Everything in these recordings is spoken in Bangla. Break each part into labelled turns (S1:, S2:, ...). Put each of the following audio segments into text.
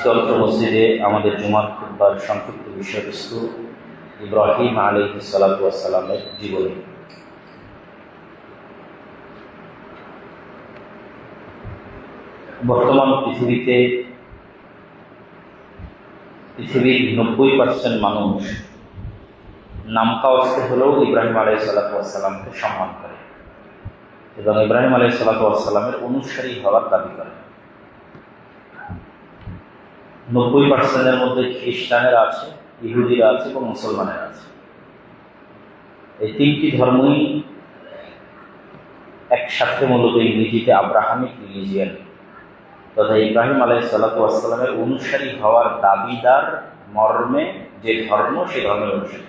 S1: শীতলক্ষা মসজিদে আমাদের জুমার খুতবার সংক্ষিপ্ত বিষয়বস্তু ইব্রাহিম আলাইহিস সালাতু ওয়াস সালামের জীবনী। বর্তমান পৃথিবীর 90% মানুষ নামকা অস্তে হলেও ইব্রাহিম আলাইহিস সালাতু ওয়াস সালামকে সম্মান করে এবং ইব্রাহিম আলাইহিস সালাতু ওয়াস সালামের অনুসারী হওয়ার দাবি করে। 90%-এর মধ্যে খ্রিস্টানেরা আছে, ইহুদিরা আছে এবং মুসলমানেরা আছে। এই তিনটি ধর্মই একসাথে মূলত ইংরেজিতে আব্রাহামিক রিলিজিয়ান তথা ইব্রাহিম আলাইহিস সালাতু ওয়াস সালামের অনুসারী হওয়ার দাবিদার মর্মে যে ধর্ম, সেই ধর্মের অনুসারী।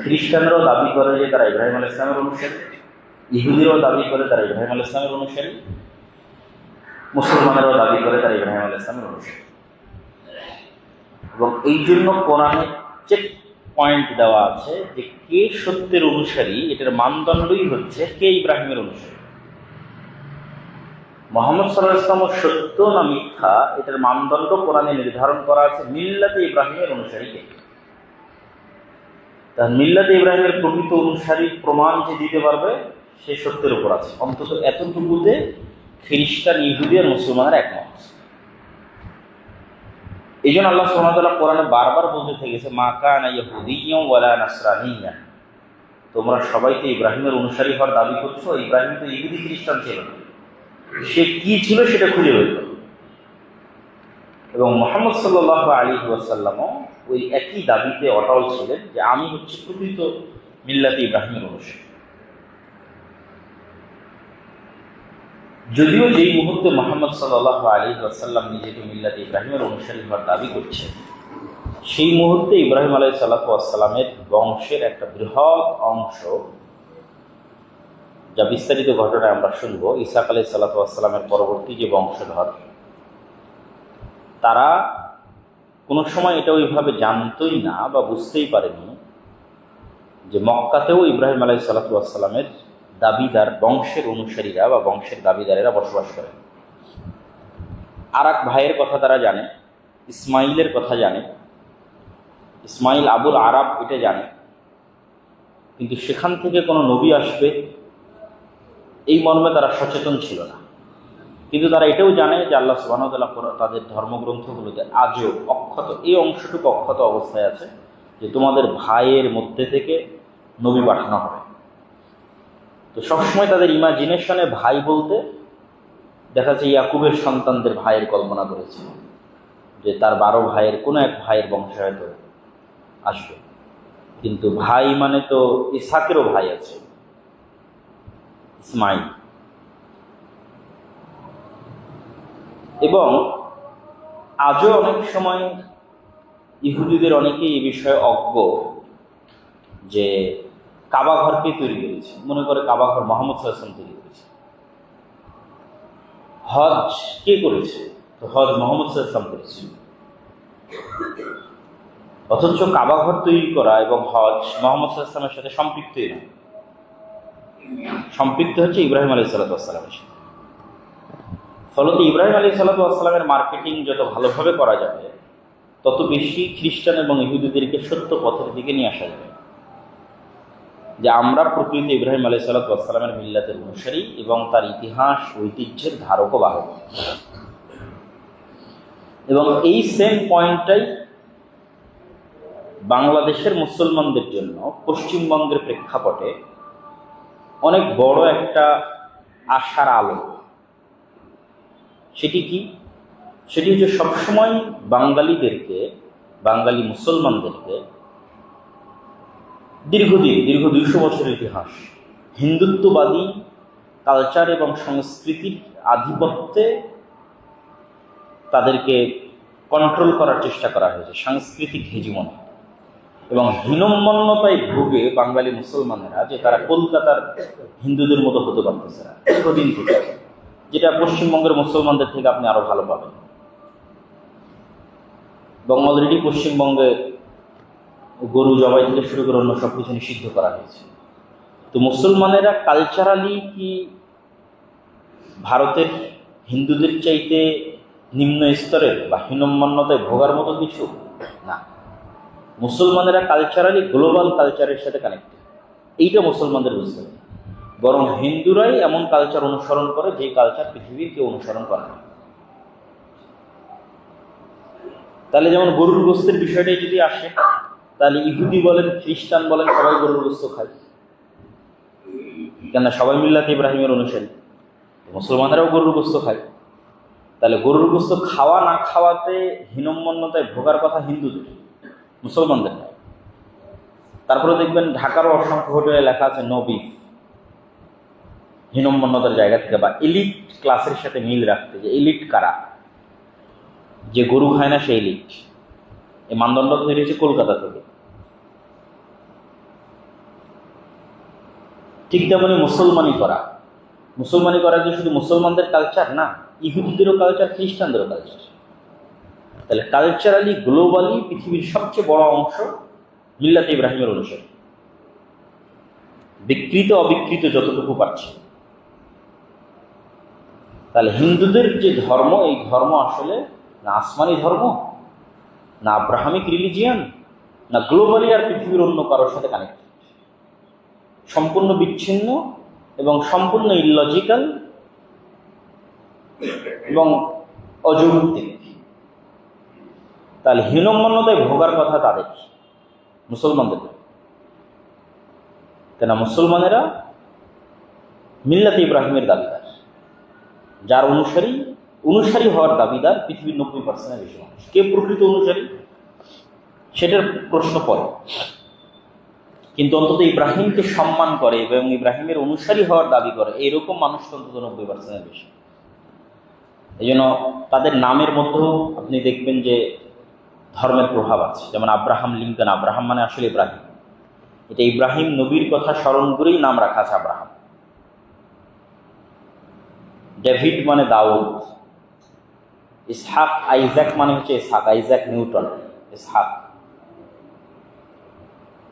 S1: খ্রিস্টানরাও দাবি করে যে তারা ইব্রাহিম আলাইহিস সালামের অনুসারী, ইহুদিরাও দাবি করে তারা ইব্রাহিম আলাইহিস সালামের অনুসারী, মুসলমানেরাও দাবি করে তারা ইব্রাহিম আলাইহিস সালামের অনুসারী। এবং এই জন্য কোরআনে চেক পয়েন্ট দেওয়া আছে যে কে সত্যের অনুসারী, এটার মানদণ্ডই হচ্ছে কে ইব্রাহিমের অনুসারী। মুহাম্মদ সাল্লাল্লাহু আলাইহি ওয়াসাল্লাম সত্য না মিথ্যা, এটার মানদণ্ড কোরআনে নির্ধারণ করা আছে মিল্লাতে ইব্রাহিমের অনুসারীকে। তার মিল্লাতে ইব্রাহিমের প্রকৃত অনুসারী প্রমাণ যে দিতে পারবে সে সত্যের উপর আছে। অন্তত এতটুকুতে খ্রিস্টান, ইহুদি আর মুসলমানের একমত। এই জন্য আল্লাহ সুবহানাহু ওয়া তাআলা কোরআনে বারবার বলতে থেকেছে, মা কানা ইয়াহুদিয়্যান ওয়ালা নাসরানিয়্যান, তোমরা সবাইকে ইব্রাহিমের অনুসারী হওয়ার দাবি করছো। ইব্রাহিম তো ইহুদি খ্রিস্টান ছিল না, সে কি ছিল সেটা খুঁজে বের করো। এবং মুহাম্মদ সাল্লাল্লাহু আলাইহি ওয়াসাল্লামও ওই একই দাবিতে অটল ছিলেন যে আমি হচ্ছে প্রকৃত মিল্লাতে ইব্রাহিমের অনুসারী। যদিও যেই মুহূর্তে মুহাম্মদ সাল্লাল্লাহু আলাইহি ওয়াসাল্লাম নিজেকে মিল্লাতে ইব্রাহিমের অনুসারী হওয়ার দাবি করছেন, সেই মুহূর্তে ইব্রাহিম আলাইহিস সালাতু ওয়াস সালামের বংশের একটা বৃহৎ অংশ, যা বিস্তারিত ঘটনায় আমরা শুনব, ইসহাক আলাইহিস সালাতু ওয়াস সালামের পরবর্তী যে বংশধর, তারা কোনো সময় এটা ওইভাবে জানতই না বা বুঝতেই পারেনি যে মক্কাতেও ইব্রাহিম আলাইহিস সালাতু ওয়াস সালামের দাবিদার বংশের অনুসারীরা বা বংশের দাবিদারেরা বসবাস করে। আর এক ভাইয়ের কথা তারা জানে, ইসমাইলের কথা জানে, ইসমাইল আবুল আরাব এটা জানে, কিন্তু সেখান থেকে কোনো নবী আসবে এই মর্মে তারা সচেতন ছিল না। কিন্তু তারা এটাও জানে যে আল্লাহ সুবহানাহু ওয়া তাআলা তাদের ধর্মগ্রন্থগুলোতে আজও অক্ষত, এই অংশটুকু অক্ষত অবস্থায় আছে যে তোমাদের ভাইয়ের মধ্যে থেকে নবী পাঠানো হবে। তো সবসময় তাদের ইমাজিনেশনে ভাই বলতে দেখা যাচ্ছে ইয়াকুবের সন্তানদের ভাইয়ের কল্পনা করেছে, যে তার 12 ভাইয়ের কোনো এক ভাইয়ের বংশে হয়তো আসবে। কিন্তু ভাই মানে তো ইসহাকেরও ভাই আছে, ইসমাইল। এবং আজও অনেক সময় ইহুদিদের অনেকেই এই বিষয়ে অজ্ঞ যে কাবা ঘরকে তৈরি করেছে, মনে করে কাবা ঘর মুহাম্মদ সাল্লাল্লাহু আলাইহি ওয়াসাল্লাম তৈরি করেছে। হজ কে করেছে? তো হজ মুহাম্মদ সাল্লাল্লাহু আলাইহি ওয়াসাল্লাম করেছে। অথচ কাবা ঘর তৈরি করা এবং হজ মুহাম্মদ সাল্লাল্লাহু আলাইহি ওয়াসাল্লামের সাথে সম্পৃক্তই না, সম্পৃক্ত হচ্ছে ইব্রাহিম আলাইহিস সালাতু ওয়াস সালামের সাথে। ফলত ইব্রাহিম আলাইহিস সালাতু ওয়াস সালামের মার্কেটিং যত ভালোভাবে করা যাবে, তত বেশি খ্রিস্টান এবং ইহুদিদেরকে সত্য পথের দিকে নিয়ে আসা যাবে, যে আমরা প্রকৃত ইব্রাহিম আলাইহিস সালাতু ওয়াস সালামের মিল্লাতের অনুসারী এবং তার ইতিহাস ঐতিহ্যের ধারক ও বাহক। এবং এই সেম পয়েন্টটাই বাংলাদেশের মুসলমানদের জন্য পশ্চিমবঙ্গের প্রেক্ষাপটে অনেক বড় একটা আশার আলো। সেটি কি? সেটি হচ্ছে সবসময় বাঙালিদেরকে, বাঙালি মুসলমানদেরকে দীর্ঘ 200 বছরের ইতিহাস হিন্দুত্ববাদী কালচার এবং সংস্কৃতির আধিপত্যে তাদেরকে কন্ট্রোল করার চেষ্টা করা হয়েছে, সাংস্কৃতিক হেজিমনি। এবং হীনম্মন্যতায় ভুগে বাঙালি মুসলমানেরা যে তারা কলকাতার হিন্দুদের মতো হতে পারতেছে না দীর্ঘদিন থেকে, যেটা পশ্চিমবঙ্গের মুসলমানদের থেকে আপনি আরো ভালো পাবেন। এবং অলরেডি পশ্চিমবঙ্গে গরু জবাই থেকে শুরু করে অন্য সব কিছু নিষিদ্ধ করা হয়েছে। তো মুসলমানেরা কালচারালি কি ভারতের হিন্দুদের চাইতে নিম্ন স্তরের বা হীনম্মন্যতায় ভোগার মতো কিছু না। মুসলমানেরা কালচারালি গ্লোবাল কালচারের সাথে কানেক্টেড, এইটা মুসলমানদের বুঝতে হবে। বরং হিন্দুরাই এমন কালচার অনুসরণ করে যে কালচার পৃথিবীর কেউ অনুসরণ করে না। তাহলে যেমন গরুর গোস্তের বিষয়টাই যদি আসে, তাহলে ইহুদি বলেন, খ্রিস্টান বলেন, সবাই গরুর গোস্ত খায়, কেন? সবাই মিল্লাতে ইব্রাহিমের অনুসারী। মুসলমানেরাও গরুর গোস্ত খায়। তাহলে গরুর গোস্ত খাওয়া না খাওয়াতে হীনম্মন্যতায় ভোগার কথা হিন্দুদের, মুসলমানদের নয়। তারপরে দেখবেন ঢাকারও অসংখ্য হোটেলে লেখা আছে নো বিফ, হীনম্মন্যতার জায়গা থেকে বা এলিট ক্লাসের সাথে মিল রাখতে, যে এলিট কারা, যে গরু খায় না সে এলিট। এই মানদণ্ড তৈরি হয়েছে কলকাতা থেকে। ঠিক তেমনি মুসলমানি করা যে শুধু মুসলমানদের কালচার না, ইহুদিদেরও কালচার, খ্রিস্টানদেরও কালচার। তাহলে কালচারালি গ্লোবালি পৃথিবীর সবচেয়ে বড় অংশ মিল্লাতে ইব্রাহিমের অনুসারী, বিকৃত অবিকৃত যতটুকু পারছে। তাহলে হিন্দুদের যে ধর্ম, এই ধর্ম আসলে না আসমানি ধর্ম, না আব্রাহামিক রিলিজিয়ান, না গ্লোবালি আর পৃথিবীর অন্য কারোর সাথে কানেক্টেড, সম্পূর্ণ বিচ্ছিন্ন এবং সম্পূর্ণ ইললজিক্যাল এবং অযৌক্তিক। তাহলে হীনম্মন্যতায় ভোগার কথা তাদের, মুসলমানদের। কেন? মুসলমানেরা মিল্লাতে ইব্রাহিমের দাবিদার, যার অনুসারী হওয়ার দাবিদার পৃথিবীর 90% বেশি মানুষ। কে প্রকৃত অনুসারী সেটার প্রশ্ন পড়ে, কিন্তু অন্তত ইব্রাহিমকে সম্মান করে এবং ইব্রাহিমের অনুসারী হওয়ার দাবি করে এরকম মানুষ অন্তত 90% বেশি। এই জন্য তাদের নামের মধ্যেও আপনি দেখবেন যে ধর্মের প্রভাব আছে। যেমন আব্রাহাম লিঙ্কন, আব্রাহাম মানে আসলে ইব্রাহিম, এটা ইব্রাহিম নবীর কথা স্মরণ করেই নাম রাখা আছে আব্রাহাম। ডেভিড মানে দাউদ, ইসহাক, আইজাক মানে হচ্ছে ইসহাক, আইজাক নিউটন, ইসহাক।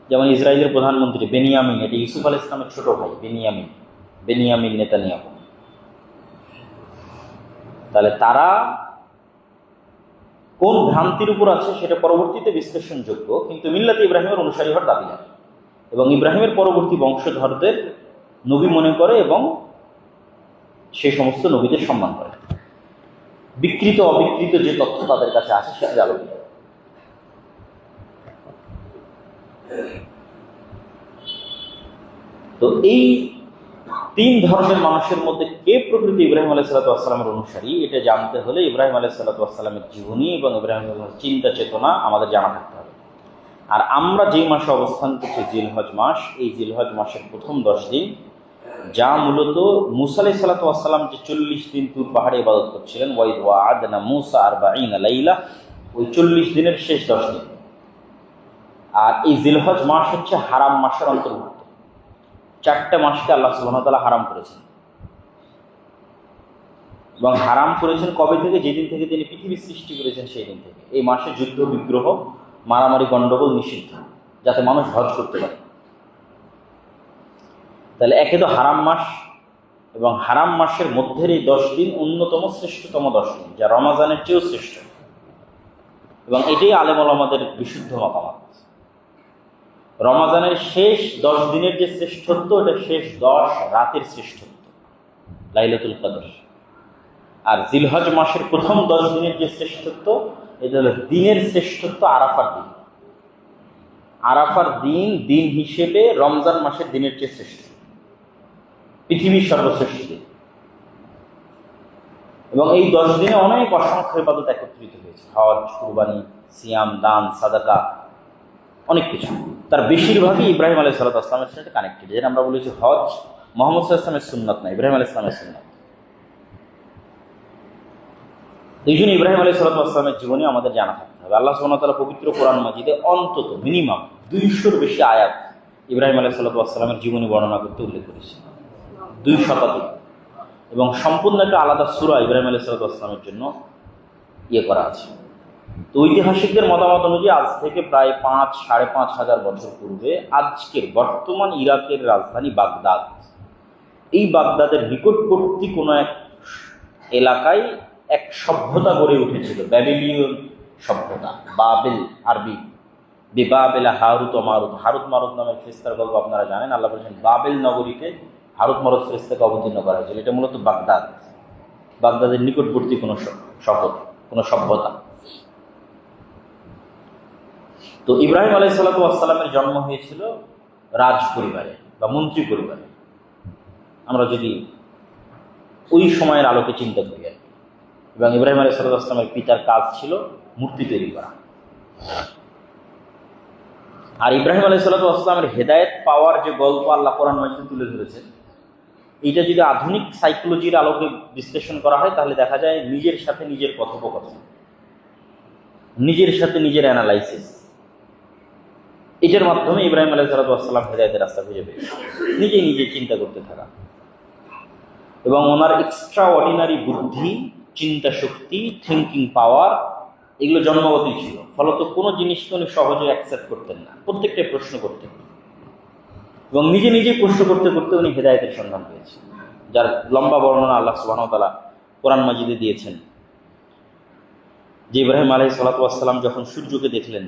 S1: যেমন ইসরায়েলের প্রধানমন্ত্রী বেনিয়ামিন, এটা ইউসুফ আলাইহিস সালামের ছোট ভাই বেনিয়ামিন নেতানিয়াহু। তাহলে তারা কোন ভ্রান্তির উপর আছে সেটা পরবর্তীতে বিশ্লেষণযোগ্য, কিন্তু মিল্লাতে ইব্রাহিমের অনুসারী হওয়ার দাবিদার এবং ইব্রাহিমের পরবর্তী বংশধরদের নবী মনে করে এবং সেই সমস্ত নবীদের সম্মান করে। বিকৃত অবিকৃত যে তথ্য তাদের কাছে আসে সেটা আলোকিত। তো এই তিন ধর্মের মানুষের মধ্যে কে প্রকৃত ইব্রাহিম আলাইহিসসালামের অনুসারী, এটা জানতে হলে ইব্রাহিম আলাইহিসসালামের জীবনী এবং ইব্রাহিমের চিন্তা চেতনা আমাদের জানা থাকতে হবে। আর আমরা যে মাসে অবস্থান করছি জিলহজ মাস, এই জিলহজ মাসের প্রথম 10 দিন, যা মূলত মুসা আলাইহিসসালাম যে 40 দিন তুর পাহাড়ে ইবাদত করছিলেন, ওয়াইদ ওয়া'আদনা মুসা 40 লাইলা, ওই 40 দিনের শেষ 10 দিন। আর এই জিলহজ মাস হচ্ছে হারাম মাসের অন্তর্ভুক্ত। 4টে মাসকে আল্লাহ সুবহানাহু ওয়া তাআলা হারাম করেছেন, এবং হারাম করেছেন কবে থেকে? যেদিন থেকে তিনি পৃথিবী সৃষ্টি করেছেন সেই দিন থেকে। এই মাসে যুদ্ধ বিগ্রহ, মারামারি, গণ্ডগোল নিষিদ্ধ, যাতে মানুষ হজ করতে পারে। তাহলে একে তো হারাম মাস, এবং হারাম মাসের মধ্যের এই 10 দিন অন্যতম শ্রেষ্ঠতম 10 দিন, যা রমাজানের চেয়েও শ্রেষ্ঠ। এবং এটাই আলেম ওলামাদের বিশুদ্ধ মতামত। রমাজানের শেষ 10 দিনের যে শ্রেষ্ঠত্ব, এটা শেষ 10 রাতের শ্রেষ্ঠত্ব, লাইলাতুল কদর। আর জিলহজ মাসের প্রথম 10 দিনের যে শ্রেষ্ঠত্ব, এটা হলো দিনের শ্রেষ্ঠত্ব, আরাফার দিন। আরাফার দিন দিন হিসেবে রমজান মাসের দিনের চেয়ে শ্রেষ্ঠ, পৃথিবীর সর্বশ্রেষ্ঠ দিন। এবং এই 10 দিনে অনেক অসংখ্য ইবাদত একত্রিত হয়েছে, হজ, কুরবানি, সিয়াম, দান, সাদাকা, অনেক কিছু। তার বেশিরভাগই ইব্রাহিম আলাইহিসসালামের সাথে কানেক্টেড। যেটা আমরা বলেছি হজ মুহাম্মদ সাল্লাল্লাহু আলাইহি ওয়াসাল্লামের সুন্নাত না, ইব্রাহিম আলাইহিস সালামের সুন্নাত। এই জন্য ইব্রাহিম আলাইহিস সালামের জীবনী আমাদের জানা থাকতে হবে। আল্লাহ সুবহানাহু ওয়া তাআলা পবিত্র কোরআন মাজিদে অন্তত মিনিমাম 200-র বেশি আয়াত ইব্রাহিম আলাইহিস সালামের জীবনী বর্ণনা করতে উল্লেখ করেছে, 2 শতাধিক। এবং সম্পূর্ণ একটা আলাদা সূরা ইব্রাহিম আলাইহিস সালামের জন্য করা আছে। তো ঐতিহাসিকদের মতামত অনুযায়ী আজ থেকে প্রায় 5-5.5 হাজার বছর পূর্বে আজকের বর্তমান ইরাকের রাজধানী বাগদাদ, এই বাগদাদের নিকটবর্তী কোনো এক এলাকায় এক সভ্যতা গড়ে উঠেছিল, ব্যাবিলিয়ন সভ্যতা। বাবেল, আরবি বিবাবেলা, হারুত ও মারুত। হারুত মারুত নামের ফেরেশতার গল্প আপনারা জানেন। আল্লাহ বলেছেন বাবেল নগরীতে হারুত মারুত ফেরেশতাকে অবতীর্ণ করা হয়েছিল। এটা মূলত বাগদাদের নিকটবর্তী কোনো শহর, কোনো সভ্যতা। তো ইব্রাহিম আলাইহিস সালাতু ওয়াস সালামের জন্ম হয়েছিল রাজ পরিবারে বা মন্ত্রী পরিবারে। আমরা যদি ওই সময়ের আলোকে চিন্তা করি আর কি। এবং ইব্রাহিম আলাইহিস সালাতু ওয়াস সালামের পিতার কাজ ছিল মূর্তি তৈরি করা। আর ইব্রাহিম আলাইহিস সালাতু ওয়াস সালামের হেদায়েত পাওয়ার যে গল্প আল্লাহ কোরআন মাজিদে তুলে ধরেছেন, এইটা যদি আধুনিক সাইকোলজির আলোকে বিশ্লেষণ করা হয় তাহলে দেখা যায় নিজের সাথে নিজের কথোপকথন, নিজের সাথে নিজের অ্যানালাইসিস, এটার মাধ্যমে ইব্রাহিম আলাইহিস সালাতু ওয়াস সালাম হেদায়েতের রাস্তা খুঁজে পেয়েছেন। নিজেই নিজে চিন্তা করতে থাকা এবং ওনার এক্সট্রা অর্ডিনারি বুদ্ধি, চিন্তা শক্তি, থিঙ্কিং পাওয়ার, এগুলো জন্মগতই ছিল। ফলত কোনো জিনিসকে উনি সহজে অ্যাকসেপ্ট করতেন না, প্রত্যেকটাই প্রশ্ন করতেন এবং নিজে নিজে প্রশ্ন করতে করতে উনি হেদায়েতের সন্ধান পেয়েছেন, যার লম্বা বর্ণনা আল্লাহ সুবহানাহু ওয়া তাআলা কোরআন মাজিদে দিয়েছেন। যে ইব্রাহিম আলাইহিস সালাতু ওয়াস সালাম যখন সূর্যকে দেখলেন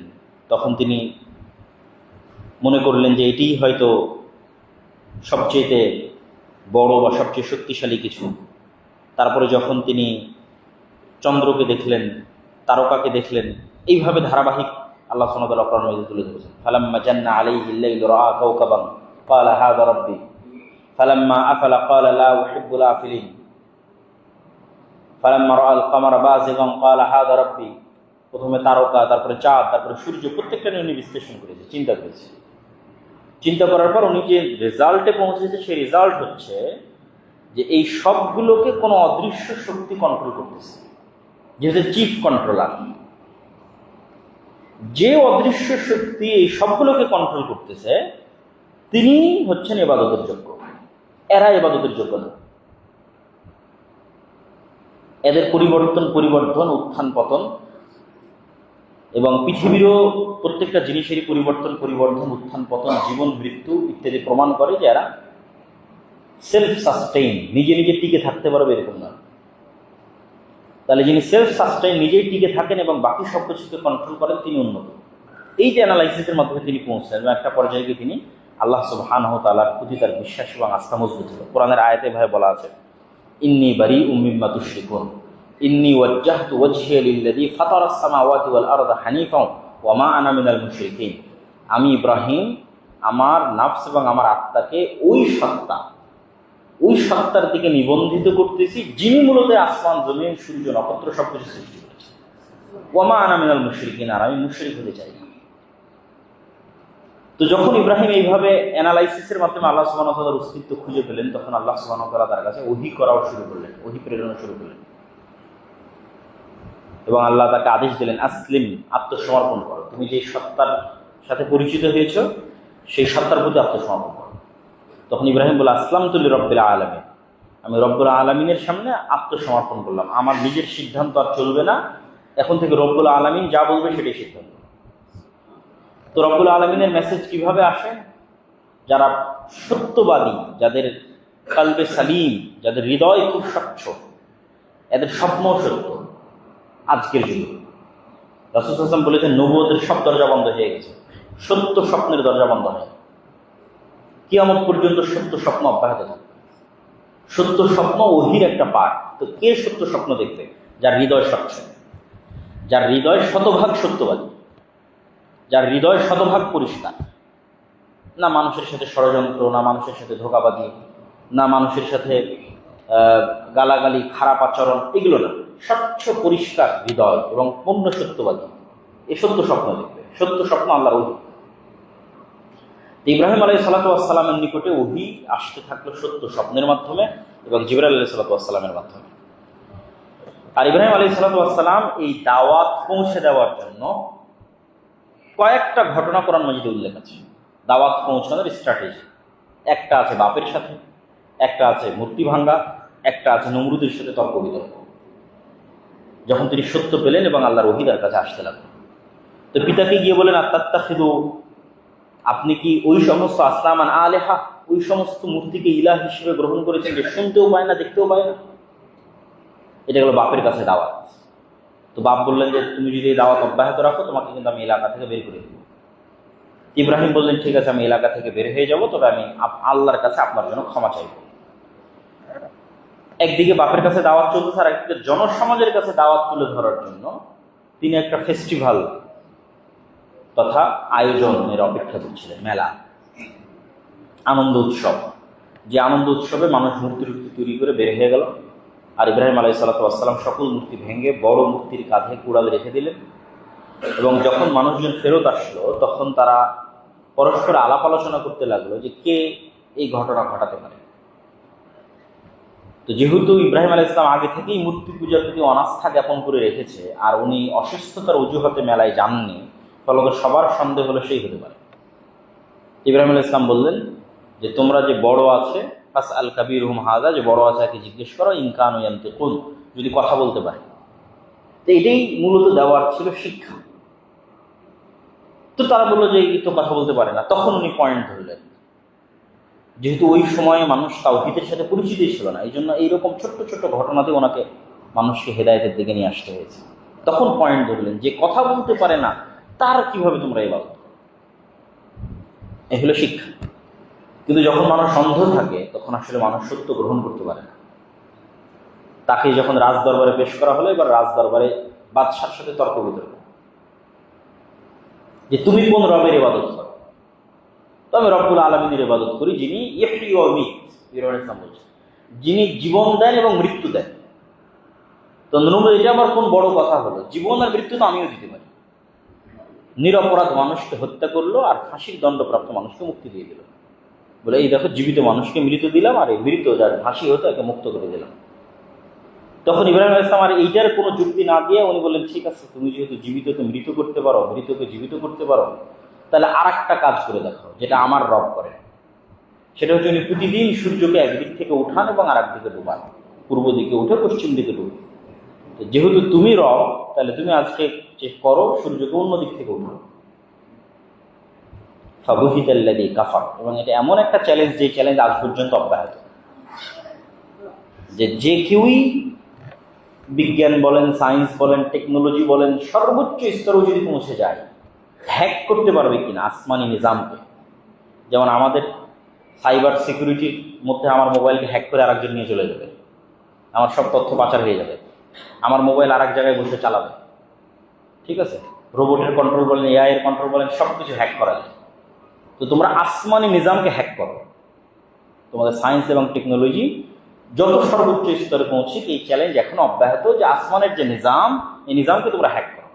S1: তখন তিনি মনে করলেন যে এটিই হয়তো সবচেয়ে বড় বা সবচেয়ে শক্তিশালী কিছু। তারপরে যখন তিনি চন্দ্রকে দেখলেন, তারকাকে দেখলেন, এইভাবে ধারাবাহিক আল্লাহ সুবহানাহু ওয়া তাআলা কোরআন মাজিদে তুলে ধরেছেন। ফালাম্মা জান্না আলাইহিল লাইলু রাআ কাওকাবান ক্বালা হাযা রাব্বি ফালাম্মা আফালা ক্বালা লা উহিব্বুল আফিলিন ফালাম্মা রাআল কামারা বাযিগান ক্বালা হাযা রাব্বি। প্রথমে তারকা, তারপরে চাঁদ, তারপরে সূর্য, প্রত্যেকটা নিয়ে উনি বিশ্লেষণ করেছে, চিন্তা করেছে। চিন্তা করার পর উনি যে রেজাল্টে পৌঁছেছে সেই রেজাল্ট হচ্ছে যে এই সবগুলোকে কোনো অদৃশ্য শক্তি কন্ট্রোল করতেছে, যেহেতু চিফ কন্ট্রোলার। যে অদৃশ্য শক্তি এই সবগুলোকে কন্ট্রোল করতেছে তিনি হচ্ছেন ইবাদতের যোগ্য, এরা ইবাদতের যোগ্য না। এদের পরিবর্তন, উত্থান পতন এবং পৃথিবীরও প্রত্যেকটা জিনিসেরই পরিবর্তন, উত্থান পতন, জীবন মৃত্যু ইত্যাদি প্রমাণ করে যে এরা সেলফ সাস্টেইন, নিজে নিজে টিকে থাকতে পারবে এরকম না। তাহলে যিনি সেলফ সাস্টেইন, নিজেই টিকে থাকেন এবং বাকি সব কিছুকে কন্ট্রোল করেন, তিনি উন্নত। এই যে অ্যানালাইসিসের মাধ্যমে তিনি পৌঁছলেন এবং একটা পর্যায়ে গিয়ে তিনি আল্লাহ সুবহানাহু ওয়া তাআলার প্রতি তার বিশ্বাস এবং আস্থা মজবুত হলো। কোরআনের আয়াতে ভাবে বলা আছে, ইন্নী বারিউম মিম্মা তুশরিকুন ইন্নী ওয়াজ্জাহতু ওয়াজহিয়া লিল্লাযী ফাতারাস সামাওয়াতি ওয়াল আরদা হানিফা ওয়া মা আনা মিনাল মুশরিকিন। আমি ইব্রাহিম আমার নফস এবং আমার আত্মাকে ওই সত্তার দিকে নিবন্ধিত করতেছি যিনি মূলত আসমান, জমিন, সূর্য, নক্ষত্র সবকিছু সৃষ্টি করেছেন। ওয়া মা আনা মিনাল মুশরিকিন, আর আমি মুশরিক হতে চাই না। তো যখন ইব্রাহিম এইভাবে অ্যানালাইসিসের মাধ্যমে আল্লাহ সুবহানাহু ওয়া তাআলার অস্তিত্ব খুঁজে পেলেন, তখন আল্লাহ সুবহানাহু ওয়া তাআলা তার কাছে ওহী করাও শুরু করলেন, ওহী প্রেরণা শুরু করলেন এবং আল্লাহ তাকে আদেশ দিলেন, আসলিম, আত্মসমর্পণ করো। তুমি যে সত্তার সাথে পরিচিত হয়েছ সেই সত্তার প্রতি আত্মসমর্পণ করো। তখন ইব্রাহিম বলে, আসলামতু লিরাব্বিল আলামিন, আমি রব্বুল আলামিনের সামনে আত্মসমর্পণ করলাম। আমার নিজের সিদ্ধান্ত আর চলবে না, এখন থেকে রব্বুল আলামিন যা বলবে সেটাই সিদ্ধান্ত। তো রব্বুল আলামিনের মেসেজ কিভাবে আসে? যারা সত্যবাদী, যাদের কলবে সালিম, যাদের হৃদয় খুব স্বচ্ছ, এদের স্বপ্ন সত্য। আজকের যুগে রাসূল সাল্লাল্লাহু আলাইহি ওয়াসাল্লাম বলেছেন, নবুয়তের সব দরজা বন্ধ হয়ে গেছে, সত্য স্বপ্নের দরজা বন্ধ হয়। কিয়ামত পর্যন্ত সত্য স্বপ্ন অব্যাহত থাকবে। সত্য স্বপ্ন ওহীর একটা পার্ট। তো কে সত্য স্বপ্ন দেখবে? যার হৃদয় স্বচ্ছ, যার হৃদয় শতভাগ সত্যবাদী, যার হৃদয় শতভাগ পরিষ্কার, না মানুষের সাথে ষড়যন্ত্র, না মানুষের সাথে ধোঁকাবাজি, না মানুষের সাথে গালাগালি, খারাপ আচরণ, এগুলো না। স্বচ্ছ পরিষ্কার হৃদয় এবং পূর্ণ সত্যবাদী, এই সত্য স্বপ্ন দেখবে। সত্য স্বপ্ন আল্লাহর ওহী। ইব্রাহিম আলাইহিস সালাতু ওয়াস সালামের নিকটে ওহী আসতে থাকলো সত্য স্বপ্নের মাধ্যমে এবং জিবরাইল আলাইহিস সালাতু ওয়াস সালামের মাধ্যমে। আর ইব্রাহিম আলাইহিস সালাতু ওয়াস সালাম এই দাওয়াত পৌঁছে দেওয়ার জন্য কয়েকটা ঘটনা কোরআন মাজিদে উল্লেখ আছে। দাওয়াত পৌঁছানোর স্ট্র্যাটেজি একটা আছে বাপের সাথে, একটা আছে মূর্তি ভাঙ্গা, একটা আছে নমরুদের সাথে তর্ক বিতর্ক। যখন তিনি সত্য পেলেন এবং আল্লাহর ওহী তার কাছে আসতে লাগলো, তো পিতাকে গিয়ে বলেন, আত্তাত্তাখিযু, আপনি কি ওই সমস্ত আসনামান আলেহা, ওই সমস্ত মূর্তিকে ইলাহ হিসেবে গ্রহণ করেছেন যে শুনতেও পায় না, দেখতেও পায় না? এটা গেল বাপের কাছে দাওয়াত। তো বাপ বললেন যে তুমি যদি এই দাওয়াত অব্যাহত রাখো তোমাকে কিন্তু আমি এলাকা থেকে বের করে দেব। ইব্রাহিম বললেন ঠিক আছে, আমি এলাকা থেকে বের হয়ে যাব, তবে আমি আল্লাহর কাছে আপনার জন্য ক্ষমা চাইব। একদিকে বাপের কাছে দাওয়াত চলতেছে, আর একদিকে জনসমাজের কাছে দাওয়াত তুলে ধরার জন্য তিনি একটা ফেস্টিভ্যাল তথা আয়োজনের অপেক্ষা করছিলেন, মেলা, আনন্দ উৎসব। যে আনন্দ উৎসবে মানুষ মূর্তি তৈরি করে বের হয়ে গেল, আর ইব্রাহিম আলাইহিসসালাম সকল মূর্তি ভেঙে বড় মূর্তির কাঁধে কুড়াল রেখে দিলেন। এবং যখন মানুষজন ফেরত আসলো তখন তারা পরস্পর আলাপ আলোচনা করতে লাগলো যে কে এই ঘটনা ঘটাতে পারে। তো যেহেতু ইব্রাহিম আলাইহিস সালাম আগে থেকেই মূর্তি পূজার প্রতি অনাস্থা জ্ঞাপন করে রেখেছে, আর উনি অসুস্থতার অজুহাতে মেলায় যাননি, ফলত সবার সন্দেহ হলো সেই হতে পারে। ইব্রাহিম আলাইহিস সালাম বললেন যে তোমরা যে বড় আছে, ফাস আল কাবীরুহুম হাযা, যে বড় আছে একে জিজ্ঞেস করো, ইন কানু ইয়ানতিকুন, যদি কথা বলতে পারে। তো এটাই মূলত দেওয়ার ছিল শিক্ষা। তো তারা বললো যে এই তো কথা বলতে পারে না। তখন উনি পয়েন্ট ধরলেন, যেহেতু ওই সময়ে মানুষ তাওহীদের সাথে পরিচিতই ছিল না, এই জন্য এইরকম ছোট্ট ছোট্ট ঘটনাতে ওনাকে মানুষকে হেদায়েতের দিকে নিয়ে আসতে হয়েছে। তখন পয়েন্ট ধরলেন যে কথা বলতে পারে না, তার কিভাবে তোমরা ইবাদত করো? এই হলো শিক্ষা। কিন্তু যখন মানুষ অন্ধ থাকে তখন আসলে মানুষ সত্য গ্রহণ করতে পারে না। তাকে যখন রাজ দরবারে পেশ করা হলো, এবার রাজ দরবারে বাদশার সাথে তর্ক বিতর্ক, যে তুমি কোন রবের ইবাদত করো? তো আমি রব্বুল আলামিনের ইবাদত করি, যিনি ইহয়ি ওয়া ইউমীত, যিনি জীবন দেন এবং মৃত্যু দেন। তো এটা আমার কোন বড় কথা হলো? জীবন আর মৃত্যু তো আমিও দিতে পারি। নিরপরাধ মানুষকে হত্যা করলো আর ফাঁসির দণ্ডপ্রাপ্ত মানুষকে মুক্তি দিয়ে দিল, বলে এই দেখো জীবিত মানুষকে মৃত দিলাম, আর এই মৃত যার ফাঁসি হতো একে মুক্ত করে দিলাম। তখন ইব্রাহিম আলাইহিস সালাম আর এইটার কোনো যুক্তি না দিয়ে উনি বললেন ঠিক আছে, তুমি যেহেতু জীবিতকে মৃত করতে পারো, মৃতকে জীবিত করতে পারো, তাহলে আর একটা কাজ করে দেখো যেটা আমার রব করে। সেটা হচ্ছে উনি প্রতিদিন সূর্যকে একদিক থেকে উঠান এবং আর একদিকে ডুবান, পূর্ব দিকে উঠে পশ্চিম দিকে ডুবে। যেহেতু তুমি রব, তাহলে তুমি আজকে করো সূর্যকে অন্য দিক থেকে উঠাও। ফাবুহিতাল্লাযী কাফার, এবং এটা এমন একটা চ্যালেঞ্জ, যে চ্যালেঞ্জ আজ পর্যন্ত অব্যাহত। যে কেউই বিজ্ঞান বলেন, সায়েন্স বলেন, টেকনোলজি বলেন, সর্বোচ্চ স্তরেও যদি পৌঁছে যায়, হ্যাক করতে পারবে কিনা আসমানি নিজামকে। যেমন আমাদের সাইবার সিকিউরিটির মধ্যে আমার মোবাইলকে হ্যাক করে আরেকজন নিয়ে চলে যাবে, আমার সব তথ্য পাচার হয়ে যাবে, আমার মোবাইল আরেক জায়গায় বসে চালাবে, ঠিক আছে? রোবটের কন্ট্রোল বলেন, এআই এর কন্ট্রোল বলেন, সব কিছু হ্যাক করা যায়। তো তোমরা আসমানি নিজামকে হ্যাক করো। তোমাদের সায়েন্স এবং টেকনোলজি যত সর্বোচ্চ স্তরে পৌঁছে, এই চ্যালেঞ্জ এখনো অব্যাহত, যে আসমানের যে নিজাম, এই নিজামকে তোমরা হ্যাক করো।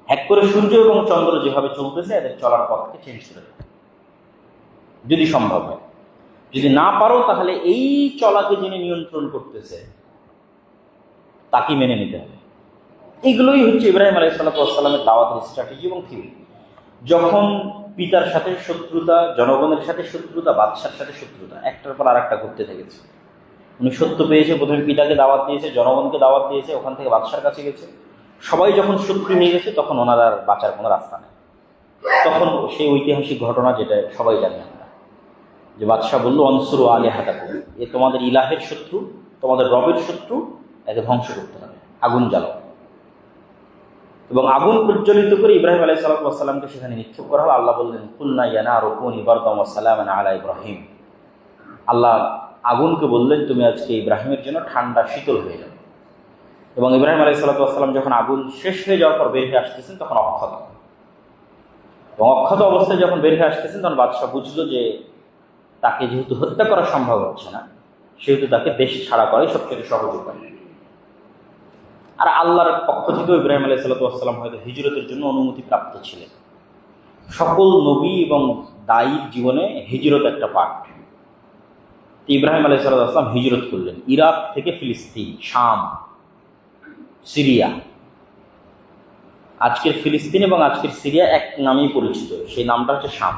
S1: হ্যাক করে সূর্য এবং চন্দ্র যেভাবে চলতেছে এদের চলার পথকে চেঞ্জ করে দেবে, যদি সম্ভব হয়। যদি না পারো তাহলে এই চলাকে যিনি নিয়ন্ত্রণ করতেছে তাকে মেনে নিতে হবে। এইগুলোই হচ্ছে ইব্রাহিম আলাইহিসসালামের দাওয়াতের স্ট্র্যাটেজি এবং থিওরি। যখন পিতার সাথে শত্রুতা, জনগণের সাথে শত্রুতা, বাদশার সাথে শত্রুতা, একটার পর আর একটা ঘটতে থেকেছে। উনি সত্য পেয়েছে, প্রথমে পিতাকে দাওয়াত দিয়েছে, জনগণকে দাওয়াত দিয়েছে, ওখান থেকে বাদশার কাছে গেছে। সবাই যখন শত্রু হয়ে গেছে তখন ওনার আর বাঁচার কোনো রাস্তা নেই। তখন সেই ঐতিহাসিক ঘটনা যেটা সবাই জানি আমরা, যে বাদশাহ বললো অনসুরু আলিহাতাকুম, এ তোমাদের ইলাহের শত্রু, তোমাদের রবের শত্রু, একে ধ্বংস করতে হবে, আগুন জ্বালাও। এবং আগুন প্রজ্বলিত করে ইব্রাহিম আলাইহিসসালামকে সেখানে নিক্ষেপ করা হলো। আল্লাহ বললেন কুলনা ইয়া নারু কুনি বারদাম ওয়া সালামান আলা ইব্রাহিম। আল্লাহ আগুনকে বললেন তুমি আজকে ইব্রাহিমের জন্য ঠান্ডা শীতল হয়ে যাবে। এবং ইব্রাহিম আলাইহিসসালাম যখন আগুন শেষ হয়ে যাওয়ার পর বের হয়ে আসতেছেন তখন অক্ষত, এবং অক্ষত অবস্থায় যখন বের হয়ে আসতেছেন তখন বাদশাহ বুঝলো যে তাকে যেহেতু হত্যা করা সম্ভব হচ্ছে না, সেহেতু তাকে দেশ ছাড়া করাই সবচেয়ে সহজ উপায়। আর আল্লাহর পক্ষ থেকেও ইব্রাহিম আলাইহিসসালাম হয়তো হিজরতের জন্য অনুমতি প্রাপ্ত ছিলেন। সকল নবী এবং দায়ীর জীবনে হিজরত একটা পার্ট। ইব্রাহিম আলাইহিসসালাম হিজরত করলেন ইরাক থেকে ফিলিস্তিন, শাম, সিরিয়া। আজকের ফিলিস্তিন এবং আজকের সিরিয়া এক নামেই পরিচিত, সেই নামটা হচ্ছে শাম।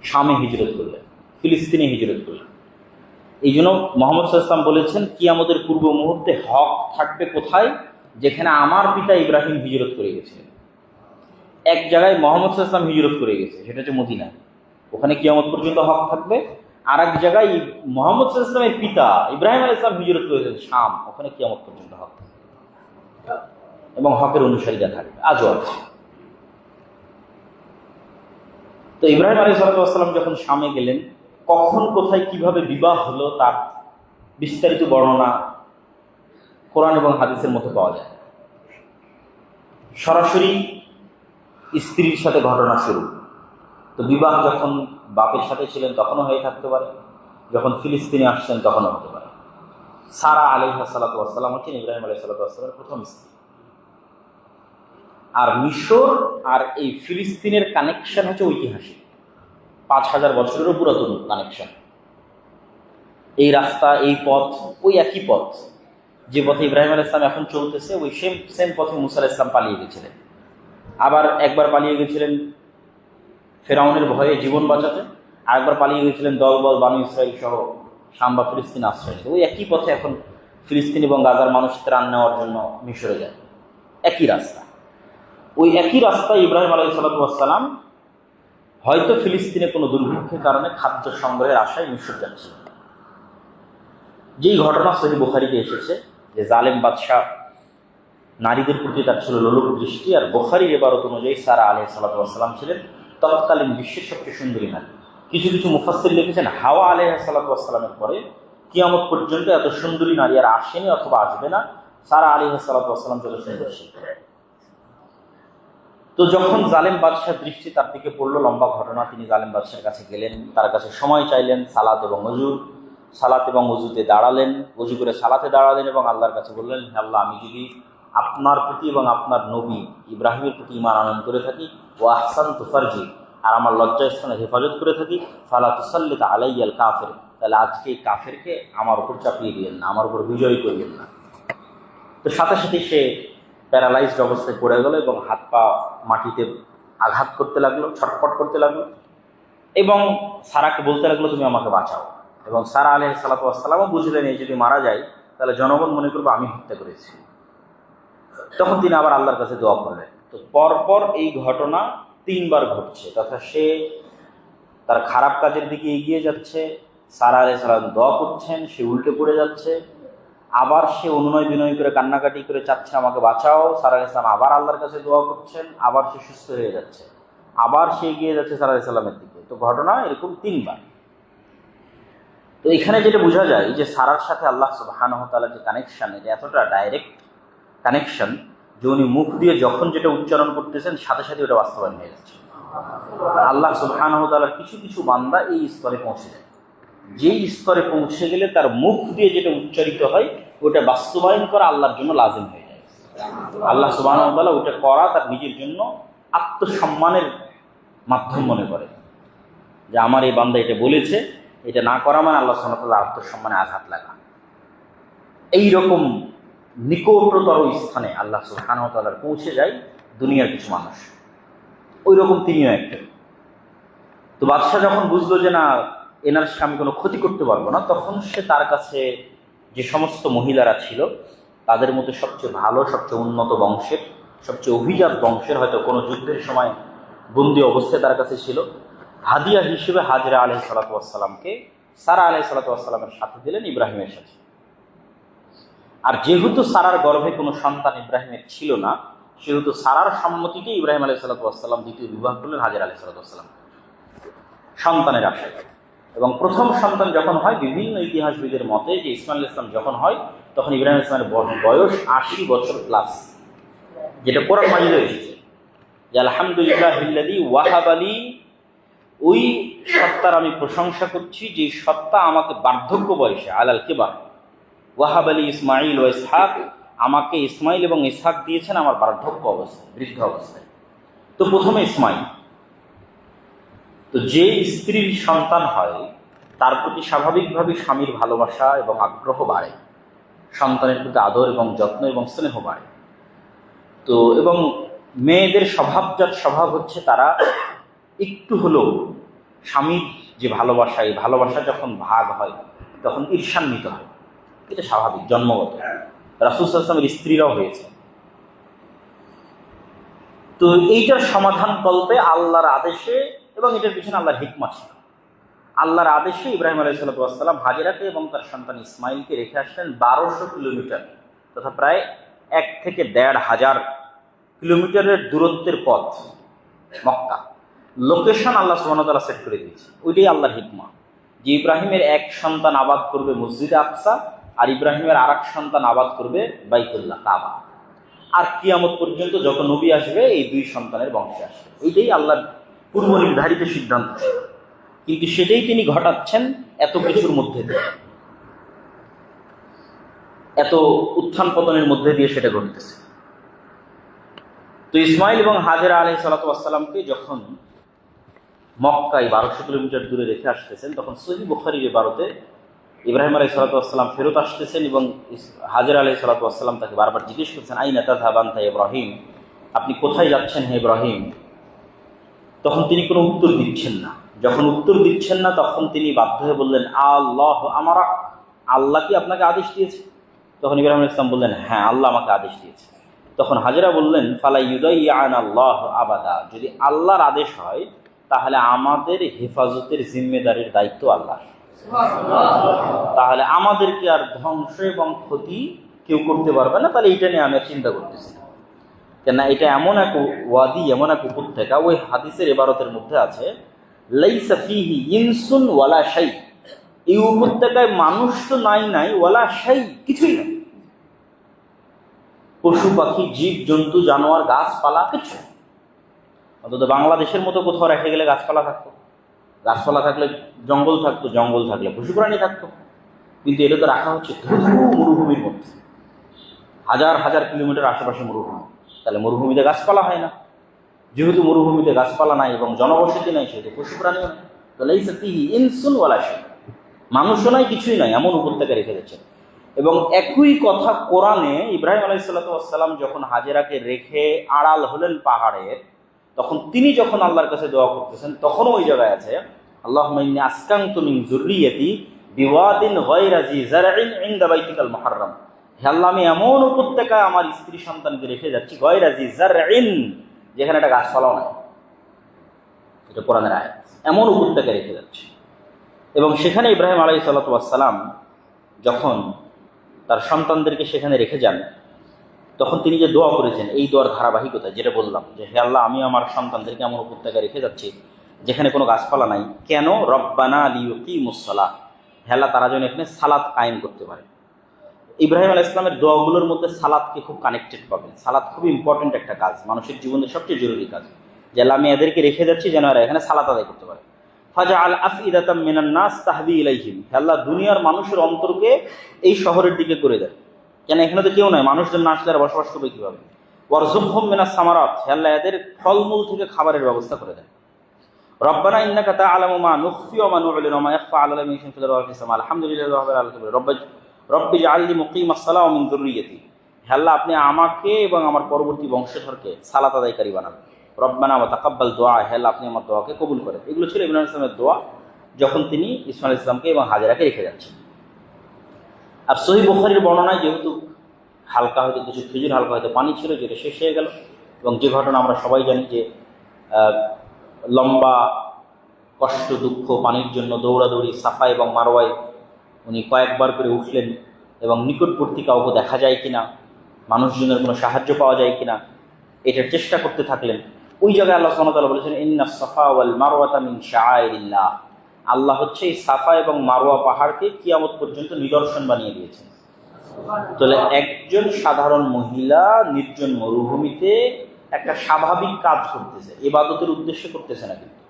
S1: শামে হিজরত করলেন, ফিলিস্তিনে হিজরত করলেন। এই জন্য মুহাম্মদ সাল্লাল্লাহু আলাইহি ওয়াসাল্লাম বলেছেন কিয়ামতের পূর্ব মুহূর্তে হক থাকবে কোথায়? যেখানে আমার পিতা ইব্রাহিম হিজরত করে গেছিলেন। এক জায়গায় মুহাম্মদ সাল্লাল্লাহু আলাইহি ওয়াসাল্লাম হিজরত করে গেছে, সেটা হচ্ছে মদিনা। ওখানে কিয়ামত পর্যন্ত হক থাকবে। আর এক জায়গায় মুহাম্মদ সাল্লাল্লাহু আলাইহি ওয়াসাল্লামের পিতা ইব্রাহিম আলাইহিস সালাম হিজরত করেছেন শাম, ওখানে কিয়ামত পর্যন্ত হক এবং হকের অনুসারীরা থাকবে, আজও আছে। তো ইব্রাহিম আলাইহিস সালাম যখন শামে গেলেন, কখন কোথায় কিভাবে বিবাহ হলো তার বিস্তারিত বর্ণনা কোরআন এবং হাদিসের মধ্যে পাওয়া যায়। সরাসরি স্ত্রীর সাথে ঘটনা শুরু। তো বিবাহ যখন বাপের সাথে ছিলেন তখনও হয়ে থাকতে পারে, যখন ফিলিস্তিনে আসছেন তখনও হতে পারে। সারা আলাইহা সাল্লাতু ওয়াস সালাম হচ্ছেন ইব্রাহিম আলাইহিস সালাতু ওয়াস সালামের প্রথম স্ত্রী। আর মিশর আর এই ফিলিস্তিনের কানেকশন হচ্ছে ঐতিহাসিক, 5000 বছরেরও পুরাতন কানেকশন। এই রাস্তা, এই পথ, ওই একই পথ যে পথে ইব্রাহিম আলাইহিস সালাম এখন চলতেছে, ওই সেম পথে মুসা আলাইহিস সালাম পালিয়ে গেছিলেন। আবার একবার পালিয়ে গেছিলেন ফেরাউনের ভয়ে জীবন বাঁচাতে, আর একবার পালিয়ে গেছিলেন দলবল বানু ইসরাইল সহ শাম বা ফিলিস্তিন আশ্রয় নিতে। ওই একই পথে এখন ফিলিস্তিন এবং গাজার মানুষ ত্রাণ নেওয়ার জন্য মিশরে যায়, একই রাস্তা। ওই একই রাস্তায় ইব্রাহিম আলাইহিস সালাম হয়তো ফিলিস্তিনে কোনো দুর্ভিক্ষের কারণে খাদ্য সংগ্রহের আশায় মিশর যাচ্ছিলেন। যেই ঘটনা সহিহ বুখারীতে এসেছে যে জালেম বাদশাহ নারীদের প্রতি তার ছিল লোলুপ দৃষ্টি, আর বুখারীর ইবারত অনুযায়ী সারা আলাইহিস সালাম ছিলেন তৎকালীন বিশ্বের সবচেয়ে সুন্দরী নারী। কিছু কিছু মুফাসসির লিখেছেন হাওয়া আলাইহিস সালামের পরে কিয়ামত পর্যন্ত এত সুন্দরী নারী আর আসেনি অথবা আসবে না, সারা আলাইহিস সালাম যত সুন্দর। তো যখন জালেম বাদশাহ দৃষ্টি তার দিকে পড়লো, লম্বা ঘটনা, তিনি জালেম বাদশার কাছে গেলেন, তার কাছে সময় চাইলেন, সালাত এবং অজুতে দাঁড়ালেন, অজু করে সালাতে দাঁড়ালেন এবং আল্লাহর কাছে বললেন, হে আল্লাহ, আমি যদি আপনার প্রতি এবং আপনার নবী ইব্রাহিমের প্রতি ঈমান আনয়ন করে থাকি, ও আহসানতু ফারজি, আর আমার লজ্জাস্থানে হেফাজত করে থাকি, ফালা তুসাল্লিত আলাইয়াল কাফির, তাহলে আজকে কাফেরকে আমার উপর চাপিয়ে দিয়েন না, আমার উপর বিজয় করিয়েন না। তো সাথে সাথে সে প্যারালাইজড অবস্থায় পড়ে গেল এবং হাত পা মাটিতে আঘাত করতে লাগলো, ছটফট করতে লাগলো এবং সারাকে বলতে লাগলো, তুমি আমাকে বাঁচাও। এবং সারা আলাইহিস সালামও বুঝলেন এই যদি মারা যায় তাহলে জনগণ মনে করবে আমি হত্যা করেছি। তখন তিনি আবার আল্লাহর কাছে দোয়া করলেন। তো পরপর এই ঘটনা 3 বার ঘটছে, তথা সে তার খারাপ কাজের দিকে এগিয়ে যাচ্ছে, সারা আলাইহিস সালাম দোয়া করছেন, সে উল্টে পড়ে যাচ্ছে, আবার সে অনুনয় বিনয় করে কান্নাকাটি করে চাচ্ছে আমাকে বাঁচাও, সারা আলাইহিস সালাম আবার আল্লাহর কাছে দোয়া করছেন, আবার সে সুস্থ হয়ে যাচ্ছে, আবার সে এগিয়ে যাচ্ছে সারা আলাইহিস সালামের দিকে। তো ঘটনা এরকম 3 বার। তো এখানে যেটা বোঝা যায় যে সারার সাথে আল্লাহ সুবহানাহু ওয়া তাআলার যে কানেকশন, এটা এতটা ডাইরেক্ট কানেকশন যে উনি মুখ দিয়ে যখন যেটা উচ্চারণ করতেছেন সাথে সাথে ওটা বাস্তবায়ন হয়ে যাচ্ছে। আল্লাহ সুবহানাহু ওয়া তাআলার কিছু কিছু বান্দা এই স্তরে পৌঁছে যায়, যেই স্তরে পৌঁছে গেলে তার মুখ দিয়ে যেটা উচ্চারিত হয় ওটা বাস্তবায়ন করা আল্লাহর জন্য লাজিম হয়ে যায়। আল্লাহ সুবহানাহু ওয়া তাআলা ওটা করা তার নিজের জন্য আত্মসম্মানের মাধ্যম মনে করে, যে আমার এই বান্দা এটা বলেছে, এটা না করা মানে আল্লাহ সুবহানাহু ওয়া তাআলা আত্মসম্মানে আঘাত লাগা। এইরকম নিকটতর স্থানে আল্লাহ সুবহানাহু ওয়া তাআলা পৌঁছে যায় দুনিয়ার কিছু মানুষ, ওই রকম তিনিও একটা। তো বাদশাহ যখন বুঝলো যে না, এনার সাথে আমি কোনো ক্ষতি করতে পারবো না, তখন সে তার কাছে যে সমস্ত মহিলারা ছিল তাদের মধ্যে সবচেয়ে ভালো, সবচেয়ে উন্নত বংশের, সবচেয়ে অভিজাত বংশের, হয়তো কোনো যুদ্ধের সময় বন্দী অবস্থায় তার কাছে ছিল, হাদিয়া হিসেবে হাজরা আলাইহিস সালামকে সারা আলাইহিস সালামের সাথে দিলেন, ইব্রাহিমের সাথে। আর যেহেতু সারার গর্ভে কোনো সন্তান ইব্রাহিমের ছিল না, সেহেতু সারার সম্মতিতে ইব্রাহিম আলাইহিস সালাম দ্বিতীয় বিবাহ করলেন হাজরা আলাইহিস সালাম সন্তানের আশায়। এবং প্রথম সন্তান যখন হয়, বিভিন্ন ইতিহাসবিদের মতে যে ইসমাইল আলাইহিস সালাম যখন হয় তখন ইব্রাহিম আলাইহিস সালামের বয়স 80 বছর প্লাস, যেটা কোরআন মাজিদে এসেছে যে আলহামদুলিল্লাহিল্লাযী ওয়াহাবালি, ওই সত্তার আমি প্রশংসা করছি যে সত্তা আমাকে বার্ধক্য বয়সে আলাল কিবার ওয়াহাবালি ইসমাইল ও ইসহাক, আমাকে ইসমাইল এবং ইসহাক দিয়েছেন আমার বার্ধক্য অবস্থায়, বৃদ্ধ অবস্থায়। তো প্রথমে ইসমাইল। তো যে স্ত্রীর সন্তান হয় তার প্রতি স্বাভাবিকভাবে স্বামীর ভালোবাসা এবং আগ্রহ বাড়ে, সন্তানের প্রতি আদর এবং যত্ন এবং স্নেহ বাড়ে। তো এবং মেয়েদের স্বভাবজাত স্বভাব হচ্ছে তারা একটু হলেও স্বামীর যে ভালোবাসা, এই ভালোবাসা যখন ভাগ হয় তখন ঈর্ষান্বিত হয়, এটা স্বাভাবিক, জন্মগত। রাসূল সাল্লাল্লাহু আলাইহি ওয়াসাল্লামের স্ত্রীরাও হয়েছে। তো এইটার সমাধান কল্পে আল্লাহর আদেশে এবং এটার পিছনে আল্লাহর হিকমত ছিল আল্লাহর আদেশে ইব্রাহিম আলাইহিসসালাম হাজেরাকে এবং তার সন্তান ইসমাইলকে রেখে আসলেন 1200 কিলোমিটার, তথা প্রায় 1 থেকে 1,500 কিলোমিটারের দূরত্বের পথ মক্কা। লোকেশন আল্লাহ সুবহানাহু ওয়া তাআলা সেট করে দিয়েছে। ওইটাই আল্লাহর হিকমা, যে ইব্রাহিমের এক সন্তান আবাদ করবে মসজিদে আকসা, আর ইব্রাহিমের আর এক সন্তান আবাদ করবে বাইতুল্লাহ কাবা। আর কিয়ামত পর্যন্ত যত নবী আসবে এই 2 সন্তানের বংশে আসবে। এইটাই আল্লাহর পূর্ব নির্ধারিত সিদ্ধান্ত ছিল, কিন্তু সেটাই তিনি ঘটাচ্ছেন এত কিছুর মধ্যে দিয়ে, এত উত্থান পতনের মধ্যে দিয়ে সেটা ঘটতেছে। তো ইসমাইল এবং হাজেরা আলাইহিসসালামকে যখন মক্কায় 1200 কিলোমিটার দূরে রেখে আসতেছেন, তখন সহিহ বুখারীর 12তে ইব্রাহিম আলাইহিসসালাম ফেরত আসতেছেন এবং হাজেরা আলাইহিসসালাম তাকে বারবার জিজ্ঞেস করছেন, আইনা তাযহাবান হে ইব্রাহিম, আপনি কোথায় যাচ্ছেন হে ইব্রাহিম? তখন তিনি কোনো উত্তর দিচ্ছেন না। যখন উত্তর দিচ্ছেন না, তখন তিনি বাধ্য হয়ে বললেন, আল্লাহ আমারা, আল্লাহ কি আপনাকে আদেশ দিয়েছে? তখন ইব্রাহিম আলাইহিস সালাম বললেন, হ্যাঁ, আল্লাহ আমাকে আদেশ দিয়েছে। তখন হাজেরা বললেন, ফালা ইউদাইয়ানা আল্লাহ আবাদা, যদি আল্লাহর আদেশ হয় তাহলে আমাদের হেফাজতের জিম্মেদারির দায়িত্ব আল্লাহ, তাহলে আমাদেরকে আর ধ্বংস এবং ক্ষতি কেউ করতে পারবে না। তাহলে এটা নিয়ে আমি চিন্তা করতেছি না, কেননা এটা এমন এক ওয়াদি, এমন এক উপত্যকা, ওই হাদিসের ইবারতের মধ্যে আছে, লাইসা ফিহি ইনসুন ওয়ালা শাই, এই উপত্যকায় মানুষ তো নাই ওয়ালা শাই, কিছুই নাই, পশু পাখি জীব জন্তু জানোয়ার গাছপালা কিছু। অন্তত বাংলাদেশের মতো কোথাও রেখে গেলে গাছপালা থাকতো, গাছপালা থাকলে জঙ্গল থাকতো, জঙ্গল থাকলে পশু প্রাণী থাকতো, কিন্তু এটা তো রাখা হচ্ছে মরুভূমির মধ্যে, হাজার হাজার কিলোমিটার আশেপাশে মরুভূমি। তাহলে মরুভূমিতে গাছপালা হয় না, যেহেতু মরুভূমিতে গাছপালা নাই এবং জনবসতি নাই, সেহেতু পশু প্রাণীও নাই। তাহলে এই সাথী ইনসুন ওয়ালা শাই, মানুষও নাই কিছুই নাই, এমন উপত্যকা রেখে দিচ্ছেন। এবং একই কথা কোরআনে ইব্রাহিম আলাইহিসসালাম যখন হাজেরাকে রেখে আড়াল হলেন পাহাড়ের, তখন তিনি যখন আল্লাহর কাছে দোয়া করতেছেন, তখনও ওই জায়গায় আছে, আল্লাহুম্মা ইন্নী আসকানতু মিন যুররিয়াতি বিওয়াদিন গায়রা জি যারইন ইনদা বাইতিকাল মুহাররম, হে আল্লাহ, আমি এমন উপত্যকায় আমার স্ত্রী সন্তানকে রেখে যাচ্ছি, গায়রা জি যারইন, যেখানে একটা গাছপালাও নাই। এটা কোরআনের আয়াত, এমন উপত্যকায় রেখে যাচ্ছে। এবং সেখানে ইব্রাহিম আলাইহিসসালাম যখন তার সন্তানদেরকে সেখানে রেখে যান, তখন তিনি যে দোয়া করেছেন, এই দোয়ার ধারাবাহিকতা, যেটা বললাম যে হে আল্লাহ, আমি আমার সন্তানদেরকে এমন উপত্যকায় রেখে যাচ্ছি যেখানে কোনো গাছপালা নাই, কেন? রব্বানা লিয়ুকিমুস সালাহ, হে আল্লাহ, তারা যেন এখানে সালাত কায়েম করতে পারে। ইব্রাহিম আলাইহিস সালামের দোয়াগুলোর মধ্যে সালাতকে খুব কানেক্টেড পাবেন। সালাত খুব ইম্পর্টেন্ট একটা কাজ, মানুষের জীবনের সবচেয়ে জরুরি কাজ, যে আল্লাহ, আমি এদেরকে রেখে যাচ্ছি যেন এরা এখানে সালাত আদায় করতে পারে। ফাজআল আফইদাতাম মিনান নাস তাহবি ইলাইহিম, হে আল্লাহ, দুনিয়ার মানুষের অন্তরকে এই শহরের দিকে করে দেয়, কেন এখানে তো কেউ নাই, মানুষজন না আসলে আর বসবাস করবে কিভাবে? ওয়ারযুকহুম মিনাস সামারাত, হে আল্লাহ, এদের ফলমূল থেকে খাবারের ব্যবস্থা করে দেয়। রব্বানা ইন্নাকা তা'লামু মা নুখফি ওয়া মা নু'লিনু ওয়া মা ইয়াখফা আলাইকা মিন শাইইন ফিল আরদি ওয়া ফিস সামা, আলহামদুলিল্লাহি রাব্বিল আলামিন, রব্বি জাআলনি মুকিমাস সালাহ ওয়া মিন যুররিয়াতি, হে আল্লাহ, আপনি আমাকে এবং আমার পরবর্তী বংশধরকে সালাত আদায়কারী বানান। রব্বানা ওয়া তাকাব্বাল দুআ, হে আল্লাহ, আপনি আমার দোয়াকে কবুল করেন। এগুলো ছিল ইব্রাহিম আলাইহিস সালামের দোয়া যখন তিনি ইসমাঈল আলাইহিস সালামকে এবং হাজেরাকে রেখে যাচ্ছেন। আর সহিহ বুখারীর বর্ণনায় যেহেতু হালকা হয়তো কিছু খেজুর, হালকা হয়তো পানি ছিল, যেটা শেষ হয়ে গেল, এবং যে ঘটনা আমরা সবাই জানি যে লম্বা কষ্ট দুঃখ পানির জন্য দৌড়াদৌড়ি সাফা এবং মারওয়ায় উনি কয়েকবার করে উঠলেন এবং নিকটবর্তী কাউকে দেখা যায় কিনা, মানুষজনের কোনো সাহায্য পাওয়া যায় কিনা, এটার চেষ্টা করতে থাকলেন। ওই জায়গায় আল্লাহ সুবহানাহু ওয়া তাআলা বলেছেন, ইন্নাস সাফা ওয়াল মারওয়াতা মিন শাআইরিল্লাহ, আল্লাহ হচ্ছে এই সাফা এবং মারওয়া পাহাড়কে কিয়ামত পর্যন্ত নিদর্শন বানিয়ে দিয়েছেন। তাহলে একজন সাধারণ মহিলা নির্জন মরুভূমিতে একটা স্বাভাবিক কাজ করতেছে, ইবাদতের উদ্দেশ্যে করতেছে না, কিন্তু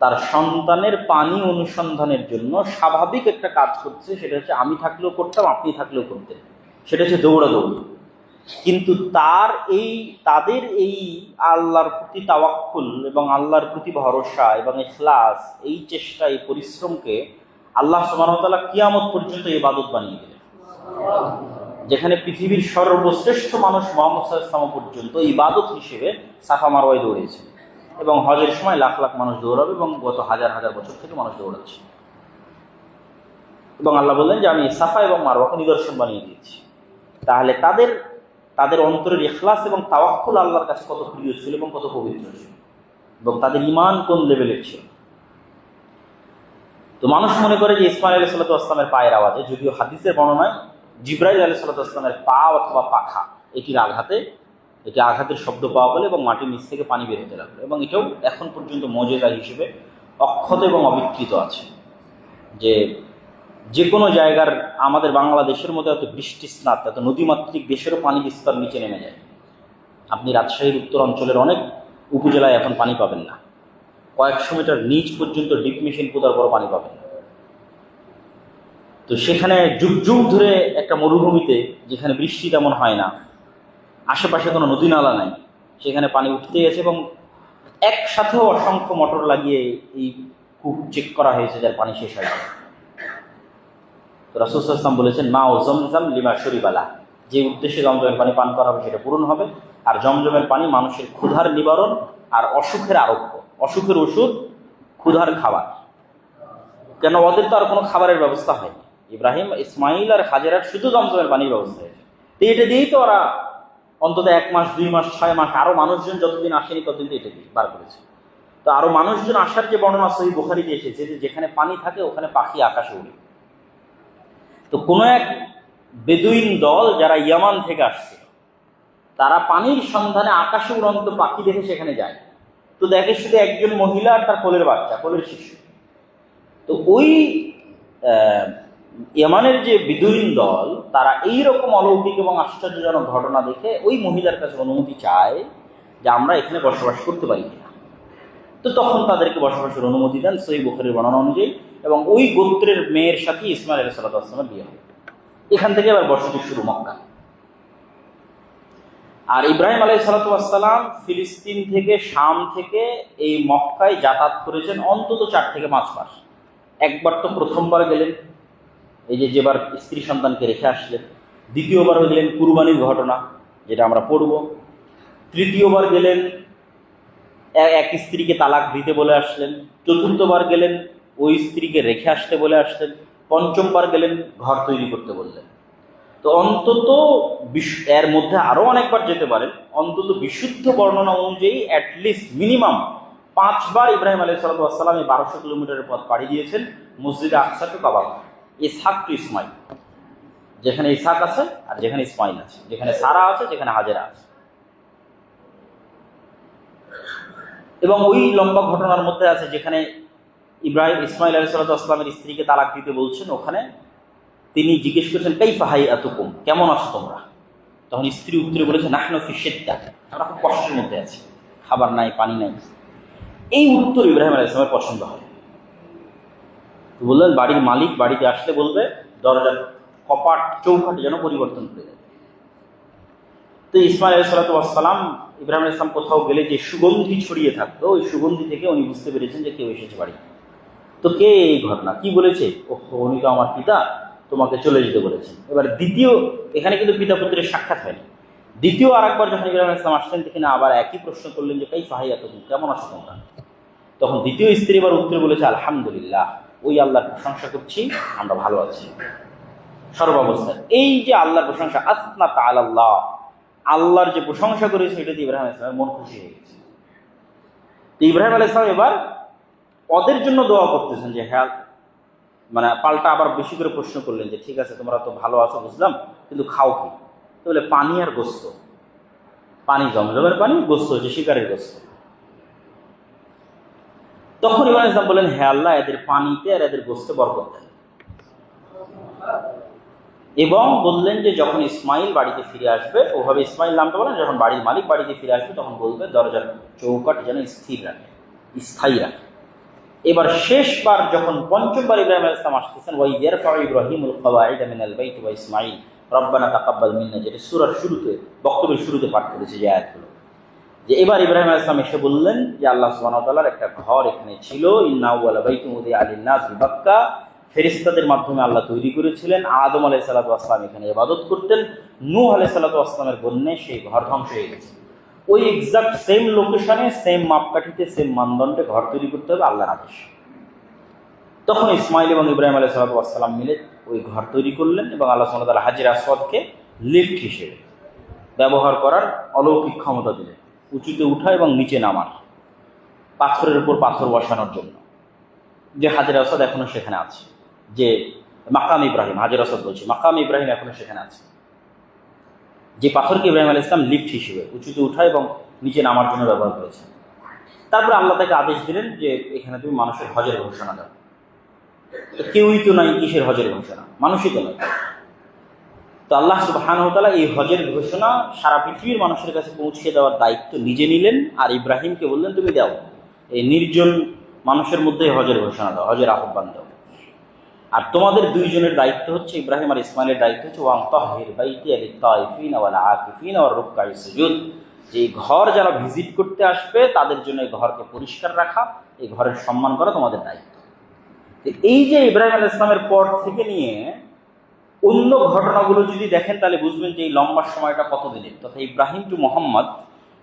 S1: তার সন্তানের পানি অনুসন্ধানের জন্য স্বাভাবিক একটা কাজ করছে, সেটা হচ্ছে আমি থাকলেও করতাম, আপনি থাকলেও করতেন, সেটা হচ্ছে দৌড়াদৌড়ি। কিন্তু তাদের এই আল্লাহর প্রতি তাওয়াক্কুল এবং আল্লাহর প্রতি ভরসা এবং ইখলাস, এই চেষ্টা, এই পরিশ্রমকে আল্লাহ সুবহানাহু ওয়া তাআলা কিয়ামত পর্যন্ত ইবাদত বানিয়ে দিলেন, যেখানে পৃথিবীর সর্বশ্রেষ্ঠ মানুষ মুহাম্মদ সাল্লাল্লাহু আলাইহি ওয়াসাল্লাম পর্যন্ত ইবাদত হিসেবে সাফা মারওয়ায় দৌড়েছে, এবং হজের সময় লাখ লাখ মানুষ দৌড়াবে, এবং গত হাজার হাজার বছর থেকে মানুষ দৌড়াচ্ছে। এবং আল্লাহ বললেন যে আমি সাফা এবং মারওয়াকে নিদর্শন বানিয়ে দিয়েছি। তাহলে তাদের অন্তরের ইখলাস এবং তাওয়াক্কুল আল্লাহর কাছে কত প্রিয় ছিল এবং কত পবিত্র ছিল, এবং তাদের ঈমান কোন লেভেলের ছিল। তো মানুষ মনে করে যে ইসমাইল আলাইহিস সালাতু ওয়াস সালামের পায়ের আওয়াজে, যদিও হাদিসের বর্ণনায় জিবরাইল আলাইহিস সালাতু ওয়াস সালামের পা অথবা পাখা এটির আঘাতে, এটি আঘাতের শব্দ পাওয়া গেল এবং মাটির নিচ থেকে পানি বের হতে লাগলো। এবং এটাও এখন পর্যন্ত মুজিজা হিসেবে অক্ষত এবং অবিকৃত আছে, যে কোনো জায়গার, আমাদের বাংলাদেশের মধ্যে এত বৃষ্টি স্নাত, এত নদীমাতৃক দেশেরও পানির স্তর নিচে নেমে যায়। আপনি রাজশাহীর উত্তর অঞ্চলের অনেক উপজেলায় এখন পানি পাবেন না, কয়েকশো মিটার নিচ পর্যন্ত ডিপ মেশিন পোতার পর পানি পাবেন না। তো সেখানে যুগ যুগ ধরে একটা মরুভূমিতে, যেখানে বৃষ্টি তেমন হয় না, আশেপাশে কোনো নদী নালা নাই, সেখানে পানি উঠতে গেছে এবং একসাথেও অসংখ্য মোটর লাগিয়ে এই কূপ চেক করা হয়েছে যার পানি শেষ হয়। তো রাসূল সাল্লাল্লাহু আলাইহি ওয়াসাল্লাম বলেছেন, মা ও জমজম লিমা শরিবালা, যে উদ্দেশ্যে জমজমের পানি পান করা হবে সেটা পূরণ হবে। আর জমজমের পানি মানুষের ক্ষুধার নিবারণ আর অসুখের আরোগ্য, অসুখের ওষুধ, ক্ষুধার খাবার। কেন ওদের তো আর কোনো খাবারের ব্যবস্থা হয়নি, ইব্রাহিম, ইসমাইল আর হাজেরার শুধু জমজমের পানির ব্যবস্থা হয়েছে। তো এটা দিয়েই তো ওরা অন্তত 1 মাস 2 মাস 6 মাস, আরো মানুষজন যতদিন আসেনি ততদিন এটা দিয়ে বার করেছে। তো আরো মানুষজন আসার যে বর্ণনা সহিহ বুখারীতে এসেছে যে যেখানে পানি থাকে ওখানে পাখি আকাশে উড়ে। তো কোনো এক বেদুইন দল যারা ইয়ামান থেকে আসছে, তারা পানির সন্ধানে আকাশে উড়ন্ত পাখি দেখে সেখানে যায়। তো দেখে শুধু একজন মহিলা আর তার কোলের বাচ্চা, কোলের শিশু। তো ওই ইয়ামানের যে বেদুইন দল, তারা এইরকম অলৌকিক এবং আশ্চর্যজনক ঘটনা দেখে ওই মহিলার কাছে অনুমতি চায় যে আমরা এখানে বসবাস করতে পারি কিনা। তো তখন তাদেরকে বসবাসের অনুমতি দেন সহিহ বুখারীর বর্ণনা অনুযায়ী, এবং ওই গোত্রের মেয়ের সাথে ইসমাইল আলাইহিস সালাতু ওয়াস সালামের বিয়ে হয়। এখান থেকে আবার বসতি শুরু মক্কা। আর ইব্রাহিম আলাইহিস সালাতু ওয়াস সালাম ফিলিস্তিন থেকে, শাম থেকে এই মক্কায় যাতায়াত করেছেন অন্তত 4 থেকে 5 বার। একবার তো প্রথমবার গেলেন, এই যেবার স্ত্রী সন্তানকে রেখে আসলেন। দ্বিতীয়বার গেলেন কুরবানির ঘটনা, যেটা আমরা পড়ব। তৃতীয়বার গেলেন এক স্ত্রীকে তালাক দিতে বলে আসলেন। চতুর্থবার গেলেন ওই স্ত্রীকে রেখে আসতে বলে আসলেন। পঞ্চমবার গেলেন ঘর তৈরি করতে বললেন। তো অন্তত এর মধ্যে আরো অনেকবার যেতে পারেন, অন্তত বিশুদ্ধ বর্ণনা অনুযায়ী অ্যাটলিস্ট মিনিমাম 5 বার ইব্রাহিম আলাইহিস সালাতু ওয়াস সালাম এই 1200 কিলোমিটারের পথ পাড়ি দিয়েছেন মসজিদে আকসা টু কাবা, ইসহাক টু ইসমাইল, যেখানে ইসহাক আছে আর যেখানে ইসমাইল আছে, যেখানে সারা আছে, যেখানে হাজেরা আছে। এবং ওই লম্বা ঘটনার মধ্যে আছে যেখানে ইসমাইল আলাইহিস সালাতু ওয়াস সালামের স্ত্রীকে তালাক দিতে বলছেন, ওখানে তিনি জিজ্ঞেস করেছেন কাইফা হাইয়াতুকুম, কেমন আছো তোমরা? তখন স্ত্রী উত্তরে বলেছে নাহনু ফি শিদ্দা, আমরা খুব কষ্টের মধ্যে আছি, খাবার নাই, পানি নাই। এই উত্তর ইব্রাহিম আলাইহিস সালামের পছন্দ হয়। বললেন বাড়ির মালিক বাড়িতে আসলে বলবে দরজার কপাট চৌকাঠ যেন পরিবর্তন করে দেয়। তো ইসমাইল আলাইহিস সালাতু ওয়াস সালাম, ইব্রাহিম আলাইহিস সালাম কোথাও গেলে যে সুগন্ধি ছড়িয়ে থাকতো, ওই সুগন্ধি থেকে উনি বুঝতে পেরেছেন যে কেউ এসেছে বাড়ি। তো কে এই ঘটনা কি বলেছে? উনি তো আমার পিতা, তোমাকে চলে যেতে বলেছেন। এবার দ্বিতীয়, এখানে কিন্তু পিতা পুত্রের সাক্ষাৎ হয়নি। দ্বিতীয় আরেকবার যখন ইব্রাহিম আলাইহিস সালাম আসলেন, তিনি আবার একই প্রশ্ন করলেন যে কাইফা হাইয়াতুকুম, কেমন আছো তোমরা? তখন দ্বিতীয় স্ত্রী এবার উত্তরে বলেছে আলহামদুলিল্লাহ, ওই আল্লাহর প্রশংসা করছি, আমরা ভালো আছি সর্বাবস্থায়। এই যে আল্লাহর প্রশংসা, আসনা তাআলাল্লাহ, আল্লাহর যে প্রশংসা করেছে, এটা দিয়ে ইব্রাহিম আলাইহিস সালামের মন খুশি হয়ে গেছে। তো ইব্রাহিম আলাইহিস সালাম এবার ওদের জন্য দোয়া করতেছেন যে হ্যাঁ, মানে পাল্টা আবার বেশি করে প্রশ্ন করলেন যে ঠিক আছে তোমরা তো ভালো আছো বুঝলাম, কিন্তু খাও কি? তো বলে পানি আর গোস্ত। পানি জমজমের পানি, গোস্ত হচ্ছে শিকারের গোস্ত। তখন ইব্রাহিম আলাইহিস সালাম বললেন হে আল্লাহ, এদের পানিতে আর এদের গোস্তে বরকত দেন। এবং বললেন যে যখন ইসমাইল বাড়িতে ফিরে আসবে, ওভাবে ইসমাইল নামটা বলেন, যখন বাড়ির মালিক বাড়িতে ফিরে আসবে তখন বলবে দরজার চৌকাঠ যেন স্থির রাখে, স্থায়ী রাখে। এবার শেষবার যখন পঞ্চমবার ইব্রাহিম আলাইহিস সালাম আসতেছেন, ওয়া ইয়ারফাউ ইব্রাহিমুল কওয়াইদা মিনাল বাইতি ওয়া ইসমাইল রব্বানা তাকাব্বাল মিন্না, যেটা সূরার শুরুতে, বক্তব্যের শুরুতে পাঠ করেছে যে আয়াতগুলো, যে এবার ইব্রাহিম আলাইহিস সালাম এসে বললেন যে আল্লাহ সুবহানাহু ওয়া তাআলার একটা ঘর এখানে ছিল, ইন্না আউওয়ালা বাইতুন উদিয়া লিন-নাস বিবাক্কা, ফেরেশতাদের মাধ্যমে আল্লাহ তৈরি করেছিলেন। আদম আলাইহিস সালাতু ওয়াস সালাম এখানে ইবাদত করতেন, নূহ আলাইহিস সালাতু ওয়াস সালামের বন্যায় সেই ঘর ধ্বংস হয়ে গেছে। ওই এক্সাক্ট সেম লোকেশনে, সেম মাপকাঠিতে, সেম মানদণ্ডে ঘর তৈরি করতে হবে, আল্লাহর আদেশ। তখন ইসমাইল এবং ইব্রাহিম আলাইহিস সালাতু ওয়াস সালাম মিলে ওই ঘর তৈরি করলেন এবং আল্লাহ সুবহানাহু ওয়া তাআলা হাজর আসওয়াদকে লিফট হিসেবে ব্যবহার করার অলৌকিক ক্ষমতা দিলেন, উঁচুতে উঠা এবং নিচে নামার, পাথরের উপর পাথর বসানোর জন্য। যে হাজের আসাদ এখনো সেখানে আছে, যে মাকাম ইব্রাহিম, হাজের আসাদ বলছি, মাকাম ইব্রাহিম এখনো সেখানে আছে, যে পাথরকে ইব্রাহিম আলাইহিস সালাম লিফট হিসেবে উঁচুতে উঠায় এবং নিচে নামার জন্য ব্যবহার করেছে। তারপরে আল্লাহ তাকে আদেশ দিলেন যে এখানে তুমি মানুষের হজের ঘোষণা দাও। তো কেউই তো নাই কিসের হজের ঘোষণা, মানুষই তো নয়। তো আল্লাহ সুবহানাহু ওয়া তাআলা এই হজের ঘোষণা সারা পৃথিবীর মানুষের কাছে পৌঁছে দেওয়ার দায়িত্ব নিজে নিলেন, আর ইব্রাহিমকে বললেন তুমি দাও, এই নির্জন মানুষের মধ্যে হজের ঘোষণা দাও, হজের আহ্বান দাও। আর তোমাদের দুইজনের দায়িত্ব হচ্ছে, ইব্রাহিম আর ইসমাইলের দায়িত্ব হচ্ছে ওয়াং তাহির বাইতিয়া লিত-তাইফিনা ওয়াল আকিফিনা ওয়ার রুকআইস সুজুদ, যে ঘর যারা ভিজিট করতে আসবে তাদের জন্য এই ঘরকে পরিষ্কার রাখা, এই ঘরের সম্মান করা তোমাদের দায়িত্ব। এই যে ইব্রাহিম আলাইহিস সালামের পর থেকে নিয়ে অন্য ঘটনাগুলো যদি দেখেন তাহলে বুঝবেন যে এই লম্বা সময়টা কতদিনের, তথা ইব্রাহিম টু মোহাম্মদ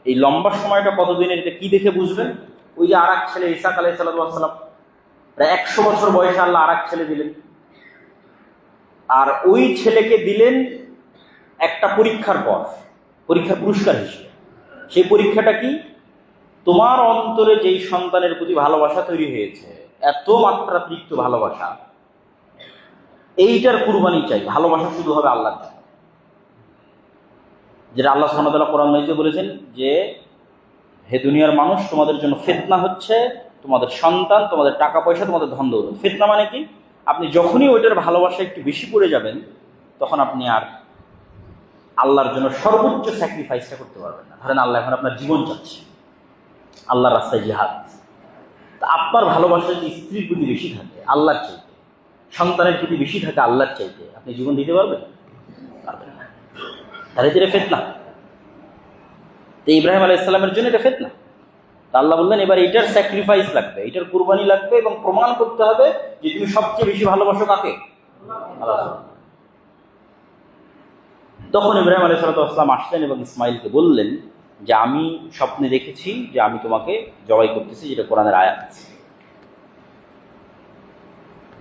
S1: এই লম্বা সময়টা কতদিনের, এটা কি দেখে বুঝবেন? ওই যে আর এক ছেলে ইসাক আলাইহিস সালাম, প্রায় 100 বছর বয়সে আল্লাহ আর এক ছেলে দিলেন, আর ওই ছেলেকে দিলেন একটা পরীক্ষার পর, পরীক্ষার পুরস্কার হিসেবে। সেই পরীক্ষাটা কি? তোমার অন্তরে যেই সন্তানের প্রতি ভালোবাসা তৈরি হয়েছে, এত মাত্রাতিরিক্ত ভালোবাসা, এইটার কুরবানি চাই। ভালোবাসা শুধু হবে আল্লাহর জন্য, যেটা আল্লাহ সুবহানাহু ওয়া তাআলা কোরআন মাজিদে বলেছেন যে হে দুনিয়ার মানুষ, তোমাদের জন্য ফিতনা হচ্ছে তোমাদের সন্তান, তোমাদের টাকা পয়সা, তোমাদের ধন দৌলত। ফিতনা মানে কি? আপনি যখনই ওইটার ভালোবাসা একটু বেশি পড়ে যাবেন, তখন আপনি আর আল্লাহর জন্য সর্বোচ্চ স্যাক্রিফাইসটা করতে পারবেন না। ধরেন আল্লাহ এখন আপনার জীবন চাচ্ছে, আল্লাহর রাস্তায় জিহাদ, তা আপনার ভালোবাসা যদি স্ত্রীর প্রতি বেশি থাকে আল্লাহর চাইতে, সন্তানের প্রতি বেশি থাকে আল্লাহর চাইতে, আপনি জীবন দিতে পারবেন? পারবেন না। তাহলে এটা ফিতনা। তো ইব্রাহিম আলাইহিস সালামের জন্য এটা ফিতনা। তা আল্লাহ বললেন এবার এটার স্যাক্রিফাইস লাগবে, এটার কুরবানি লাগবে, এবং প্রমাণ করতে হবে যে তুমি সবচেয়ে বেশি ভালোবাসো কাকে? আল্লাহ। তখন ইব্রাহিম আলাইহিস সালাম আসলেন এবং ইসমাইলকে বললেন যে আমি স্বপ্নে দেখেছি যে আমি তোমাকে জবাই করতেছি, যেটা কোরআনের আয়াত।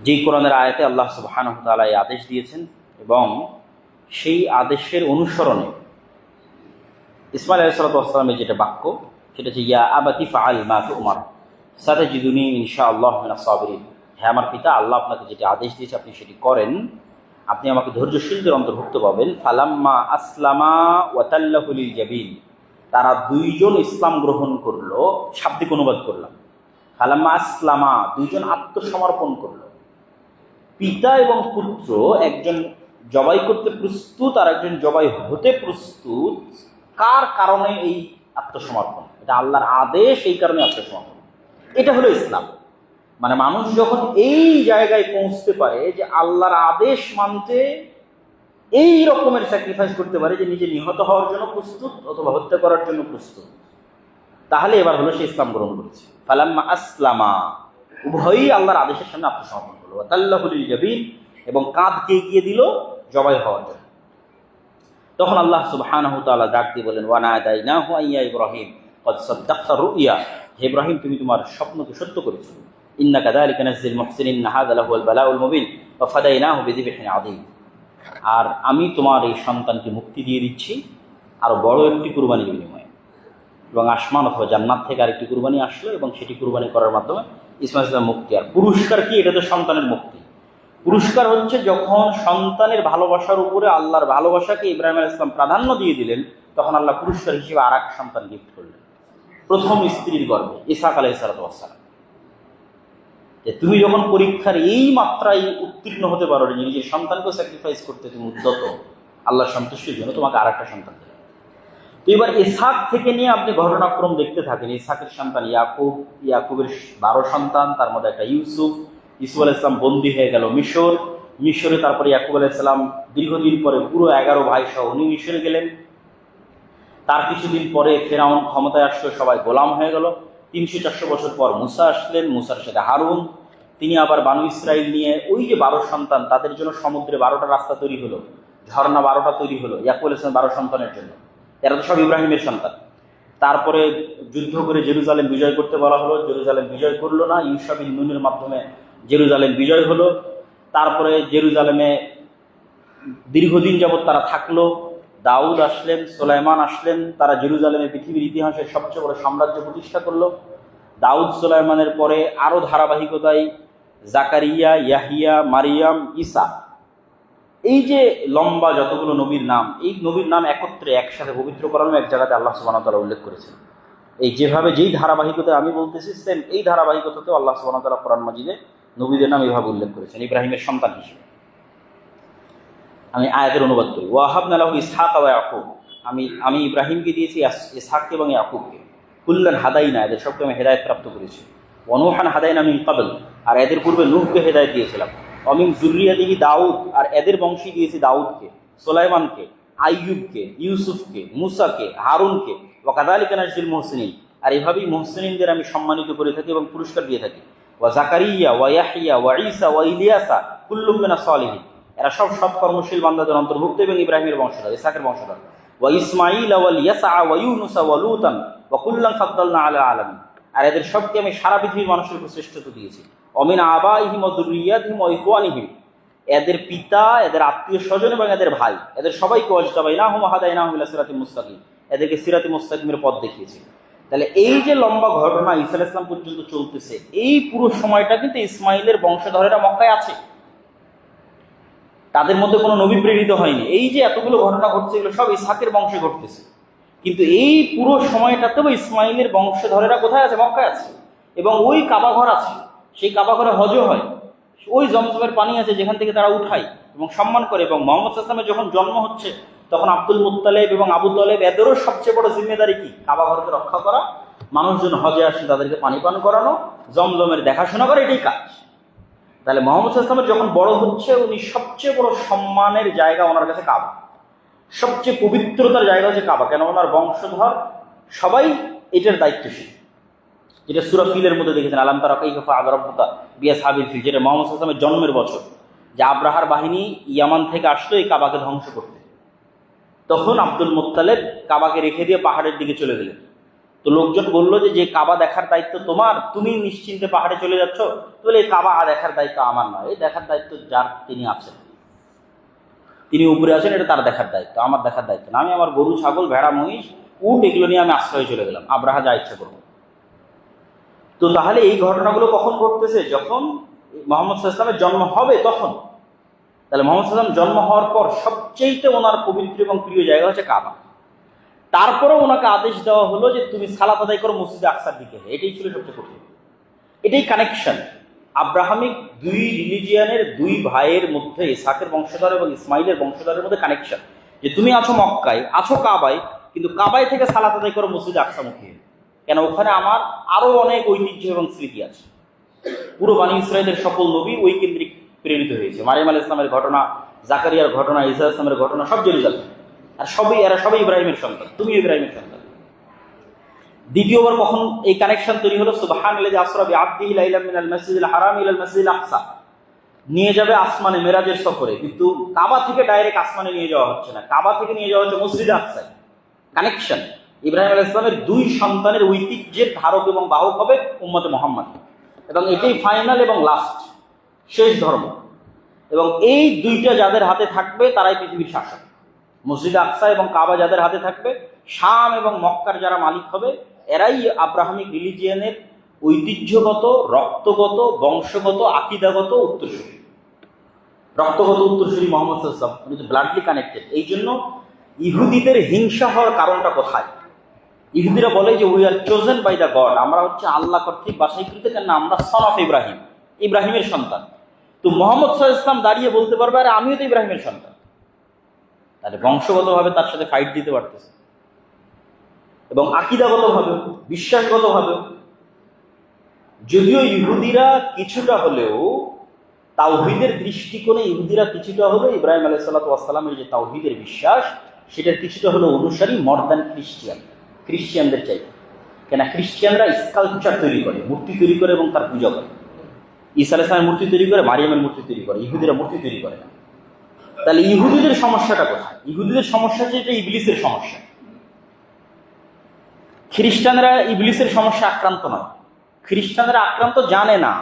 S1: যেই কোরআনের আয়াতে আল্লাহ সুবহানাহু ওয়া তাআলা এই আদেশ দিয়েছেন, এবং সেই আদেশের অনুসরণে ইসমাইল আলাইহিস সালামের যেটা বাক্য, সেটা হচ্ছে ইয়া আবাতি ফাআল মা তুমার সাতাজিদুনি ইনশাআল্লাহ মিনাস সাবিরিন। হ্যাঁ আমার পিতা, আল্লাহ আপনাকে যেটা আদেশ দিয়েছে আপনি সেটি করেন, আপনি আমাকে ধৈর্যশীলদের অন্তর্ভুক্ত পাবেন। ফালাম্মা আসলামা ওয়া তাল্লাহু লিল জাবিন, তারা দুইজন ইসলাম গ্রহণ করলো। শাব্দিক অনুবাদ করলাম, ফালাম্মা আসলামা, দুইজন আত্মসমর্পণ করলো। পিতা এবং পুত্র, একজন জবাই করতে প্রস্তুত আর একজন জবাই হতে প্রস্তুত। কার কারণে এই আত্মসমর্পণ? এটা আল্লাহর আদেশ, এই কারণে আত্মসমর্পণ। এটা হলো ইসলাম। মানে মানুষ যখন এই জায়গায় পৌঁছতে পারে যে আল্লাহর আদেশ মানতে এই রকমের স্যাক্রিফাইস করতে পারে যে নিজে নিহত হওয়ার জন্য প্রস্তুত অথবা হত্যা করার জন্য প্রস্তুত, তাহলে এবার হলো সে ইসলাম গ্রহণ করেছে। ফালাম্মা আসলামা, উভয়ই আল্লাহর আদেশের সামনে আত্মসমর্পণ করলো। ওয়া তাল্লাহু লিল জাবিন, এবং কাঁধকে এগিয়ে দিল জবাই হওয়ার জন্য। তখন আল্লাহ সুবহানাহু ওয়া তাআলা ডাক দিয়ে বলেন ওয়া নাদাইনাহু আইয়া ইব্রাহিম ক্বাদ সাদ্দাকতা রুইয়া, হে ইব্রাহিম তুমি তোমার স্বপ্নকে সত্য করেছো। ইন্না কাযালিকা নাজজিল মুহসিনিন, হাযা লাহুল বালাউল মুবিন ওয়া ফাদাইনাহু বিযিবহিন আযীম। আর আমি তোমার এই সন্তানকে মুক্তি দিয়ে দিচ্ছি আরো বড় একটি কুরবানির বিনিময়ে। এবং আসমান অথবা জান্নাত থেকে আরেকটি কুরবানি আসলো, এবং সেটি কুরবানি করার মাধ্যমে ইসমাঈল আলাইহিস সালাম মুক্তি। আর পুরস্কার কি? এটা তো সন্তানের মুক্তি। পুরস্কার হচ্ছে যখন সন্তানের ভালোবাসার উপরে আল্লাহর ভালোবাসাকে ইব্রাহিম আলাইহিস সালাম প্রাধান্য দিয়ে দিলেন, তখন আল্লাহ পুরস্কার হিসেবে আর এক সন্তান গিফট করলেন, প্রথম স্ত্রীর গর্ভে ইসহাক আলাইহিস সালাম। যে তুমি যখন পরীক্ষার এই মাত্রায় উত্তীর্ণ হতে পারো যে নিজের সন্তানকেও স্যাক্রিফাইস করতে তুমি উদ্যত আল্লাহর সন্তুষ্টির জন্য, তোমাকে আর একটা সন্তান দেবে। তো এবার ইসহাক থেকে নিয়ে আপনি ঘটনাক্রম দেখতে থাকেন। ইসহাকের সন্তান ইয়াকুব, ইয়াকুবের 12 সন্তান, তার মধ্যে একটা ইউসুফ আলাইহিস সালাম বন্দী হয়ে গেল মিশরে। তারপরে ইয়াকুব আলাইহিস সালাম দীর্ঘদিন পরে পুরো 11 ভাই সহ উনি মিশরে গেলেন। তার কিছুদিন পরে ফেরাউন ক্ষমতায় আসলো, সবাই গোলাম হয়ে গেল। 300-400 বছর পর মুসা আসলেন, মুসার সাথে হারুন। তিনি আবার বানু ইসরাইল নিয়ে ওই যে 12 সন্তান, তাদের জন্য সমুদ্রে 12টা রাস্তা তৈরি হলো, ঝর্ণা 12টা তৈরি হলো ইয়াকুব আলাইহিস সালাম 12 সন্তানের জন্য। এরা তো সব ইব্রাহিমের সন্তান। তারপরে যুদ্ধ করে জেরুজালেম বিজয় করতে বলা হলো, জেরুজালেম বিজয় করলো না, ইউশা বিন নূনের মাধ্যমে জেরুজালেম বিজয় হলো। তারপরে জেরুজালেমে দীর্ঘদিন যাবৎ তারা থাকলো। দাউদ আসলেন, সুলাইমান আসলেন, তারা জেরুজালেমে পৃথিবীর ইতিহাসের সবচেয়ে বড় সাম্রাজ্য প্রতিষ্ঠা করলো। দাউদ সুলাইমানের পরে আরও ধারাবাহিকতায় জাকারিয়া, ইয়াহিয়া, মারিয়াম, ঈসা, এই যে লম্বা যতগুলো নবীর নাম, এই নবীর নাম একত্রে একসাথে পবিত্র করানো এক জায়গাতে আল্লাহ সুবহানাহু ওয়া তাআলা উল্লেখ করেছেন। এই যেভাবে যেই ধারাবাহিকতা আমি বলতেছি, সেম এই ধারাবাহিকতাতেও আল্লাহ সুবহানাহু ওয়া তাআলা কোরআন মাজিদে নবীদের নাম এইভাবে উল্লেখ করেছেন ইব্রাহিমের সন্তান হিসেবে। আমি আয়াতের অনুবাদ করি। ওয়াহাবনা লাহু ইসহাক ওয়া ইয়াকুব, আমি ইব্রাহিমকে দিয়েছি ইসহাককে এবং ইয়াকুবকে। কুল্লান হাদাইনা, এদের সবকে আমি হেদায়েত প্রাপ্ত করেছি। ওয়া নূহান হাদাইনা মিন ক্বাবল, আর এদের পূর্বে নূহকে হেদায়েত দিয়েছিলাম। ওয়া মিন যুররিয়াতিহি দাউদ, আর এদের বংশে দিয়েছি দাউদকে, সুলাইমানকে, আইয়ুবকে, ইউসুফকে, মুসাকে, হারুনকে। ওয়া কাযালিকা নাজজিল মুহসিনিন, আর এভাবেই মুহসিনিনদের আমি সম্মানিত করে থাকি এবং পুরস্কার দিয়ে থাকি। ওয়া জাকারিয়া ওয়া ইয়াহইয়া ওয়া ঈসা ওয়া ইলিয়াসা কুল্লুম মিনাস সালিহিন, এরা সব কর্মশীল বান্দাদের অন্তর্ভুক্ত এবং ইব্রাহিমের বংশধর, ইসহাকের বংশধর। ওয়া ইসমাঈল ওয়া ইয়াসা ওয়া ইউনুস ওয়া লূতান ওয়া কুল্লান ফাদ্দালনা আলা আলামিন, আর এদের সবকে আমি সারা পৃথিবীর মানুষের উপর শ্রেষ্ঠত্ব দিয়েছি। অমিন আবাইহিম ওয়া যুররিয়াতিহিম ওয়া ইখওয়ানিহিম, এদের পিতা, এদের আত্মীয় স্বজন এবং এদের ভাই, এদের সবাইকে ওয়াজতাবাইনাহুম ওয়া হাদাইনাহুম ইলা সিরাতিল মুস্তাকিম, এদেরকে সিরাতে মুস্তাকিমের পথ দেখিয়েছি। তাহলে এই যে লম্বা ঘটনা ঈসা আলাইহিস সালাম পর্যন্ত চলতেছে, এই পুরো সময়টা কিন্তু ইসমাইলের বংশধরেরা মক্কায় আছে, তাদের মধ্যে কোনো নবী প্রেরিত হয়নি। এই যে এতগুলো ঘটনা ঘটছে, এগুলো সব ইসহাকের বংশে ঘটতেছে, কিন্তু এই পুরো সময়টাতেও ইসমাইলের বংশধরেরা কোথায় আছে? মক্কায় আছে। এবং ওই কাবাঘর আছে, সেই কাবাঘরে হজও হয়, ওই জমজমের পানি আছে যেখান থেকে তারা উঠায় এবং সম্মান করে। এবং মুহাম্মদ সাল্লাল্লাহু আলাইহি ওয়াসাল্লামের যখন জন্ম হচ্ছে, তখন আব্দুল মুত্তালিব এবং আবু তালেব, এদেরও সবচেয়ে বড় জিম্মেদারি কি? কাবাঘরকে রক্ষা করা, মানুষজন হজে আসে তাদেরকে পানি পান করানো, জমজমের দেখাশোনা করা, এটাই কাজ। তাহলে মুহাম্মদ সাল্লাল্লাহু আলাইহি ওয়াসাল্লাম যখন বড় হচ্ছে, উনি সবচেয়ে বড় সম্মানের জায়গা ওনার কাছে কাবা, সবচেয়ে পবিত্রতার জায়গা হচ্ছে কাবা। কেন? ওনার বংশধর সবাই এটার দায়িত্বশীল। যেটা সূরা ফিলের মধ্যে দেখেছেন, আলাম তারা কাইফা ফাআলা রাব্বুকা বিআসহাবিল ফিল, যেটা মুহাম্মদ সাল্লাল্লাহু আলাইহি ওয়াসাল্লামের জন্মের বছর, যে আব্রাহার বাহিনী ইয়ামান থেকে আসলো এই কাবাকে ধ্বংস করতে। তখন আব্দুল মুত্তালিব কাবাকে রেখে দিয়ে পাহাড়ের দিকে চলে গেলেন। তো লোকজন বললো যে কাবা দেখার দায়িত্ব তোমার, তুমি নিশ্চিন্তে পাহাড়ে চলে যাচ্ছ। তো বলে এই কাবা দেখার দায়িত্ব আমার নয়, এই দেখার দায়িত্ব যার, তিনি আছেন, তিনি উপরে আছেন, এটা তার দেখার দায়িত্ব, আমার দেখার দায়িত্ব না। আমি আমার গরু, ছাগল, ভেড়া, মহিষ, উট, এগুলো নিয়ে আমি আশ্রয়ে চলে গেলাম, আব্রাহা যা ইচ্ছা করবো। তো তাহলে এই ঘটনাগুলো কখন ঘটতেছে? যখন মুহাম্মদ সাল্লাল্লাহু আলাইহি ওয়াসাল্লামের জন্ম হবে তখন। তাহলে মুহাম্মদ সাল্লাল্লাহু আলাইহি ওয়াসাল্লাম জন্ম হওয়ার পর সবচেয়ে ওনার পবিত্র এবং প্রিয় জায়গা হচ্ছে কাবা। তারপরেও ওনাকে আদেশ দেওয়া হলো যে তুমি সালাত আদায় করো মসজিদে আকসার দিকে। এটাই ছিল সবচেয়ে কঠিন, এটাই কানেকশন আব্রাহামিক দুই রিলিজিয়ানের দুই ভাইয়ের মধ্যে, ইসহাকের বংশধর এবং ইসমাইলের বংশধরের মধ্যে কানেকশন, যে তুমি আছো মক্কায়, আছো কাবায়, কিন্তু কাবায় থেকে সালাত আদায় করো মসজিদে আকসামুখী। কেন? ওখানে আমার আরো অনেক ঐতিহ্য এবং স্মৃতি আছে। পুরো বানী ইসরায়েলের সকল নবী ওই কেন্দ্রিক প্রেরিত হয়েছে। মারিয়াম আলাইহিস সালামের ঘটনা, জাকারিয়ার ঘটনা, ঈসা আলাইহিস সালামের ঘটনা সব জেরুজালেম, আর এরা সবাই ইব্রাহিমের সন্তান, তুমি ইব্রাহিমের সন্তান। দ্বিতীয়বার কখন এই কানেকশন তৈরি হলো? সুবহানাল্লাযী আসরা বিআবদিহি লাইলাম মিনাল মাসজিদিল হারাম ইলাল মাসজিদিল আকসা, নিয়ে যাবে আসমানে মেরাজের সফরে, কিন্তু কাবা থেকে ডাইরেক্ট আসমানে নিয়ে যাওয়া হচ্ছে না, কাবা থেকে নিয়ে যাওয়া হচ্ছে মসজিদে আকসায়। কানেকশন ইব্রাহিম আলাইহিস সালামের দুই সন্তানের ঐতিহ্যের ধারক এবং বাহক হবে উম্মতে মুহাম্মদ, এবং এটাই ফাইনাল এবং লাস্ট, শেষ ধর্ম। এবং এই দুইটা যাদের হাতে থাকবে তারাই পৃথিবীর শাসক। মসজিদ আকসা এবং কাবা যাদের হাতে থাকবে, শাম এবং মক্কার যারা মালিক হবে, এরাই আব্রাহামিক রিলিজিয়ানের ঐতিহ্যগত, রক্তগত, বংশগত, আকীদাগত উত্তরসূরি। রক্তগত উত্তরসূরি মুহাম্মদ সাল্লাল্লাহু আলাইহি ওয়াসাল্লাম, উনি তো ব্লাডলি কানেক্টেড। এই জন্য ইহুদিদের হিংসা হওয়ার কারণটা কোথায়? ইহুদিরা বলে যে we are chosen by the God, আমরা হচ্ছে আল্লাহ কর্তৃক বাছাইকৃত, কেন? আমরা সন অফ ইব্রাহিম, ইব্রাহিমের সন্তান। তো মুহাম্মদ সাল্লাল্লাহু আলাইহি ওয়াসাল্লাম দাঁড়িয়ে বলতে পারবে আরে আমিও তো ইব্রাহিমের সন্তান, তাহলে বংশগতভাবে তার সাথে ফাইট দিতে পারতেছে, এবং আকীদাগতভাবে, বিশ্বাসগতভাবে। যদিও ইহুদিরা কিছুটা হলেও তাওহীদের দৃষ্টিকোণে, ইহুদিরা কিছুটা হলেও ইব্রাহিম আলাইহিস সালাতু ওয়াস সালামের যে তাওহীদের বিশ্বাস, সেটার কিছুটা হলেও অনুসারী মোর দ্যান খ্রিস্টিয়ানদের চাইতে। কেন? খ্রিস্টিয়ানরা স্কাল্পচার তৈরি করে, মূর্তি তৈরি করে এবং তার পূজা করে। ঈসা আলাইহিস সালামের মূর্তি তৈরি করে, মারিয়ামের মূর্তি তৈরি করে, ইহুদিরা মূর্তি তৈরি করে না। তাহলে ইহুদিদের সমস্যাটা কোথায়? ইহুদিদের সমস্যা যে এটা ইবলিসের সমস্যা। খ্রিস্টানরা ইবলিসের সমস্যা আক্রান্ত নয়। খ্রিস্টানরা আক্রান্ত জানে না,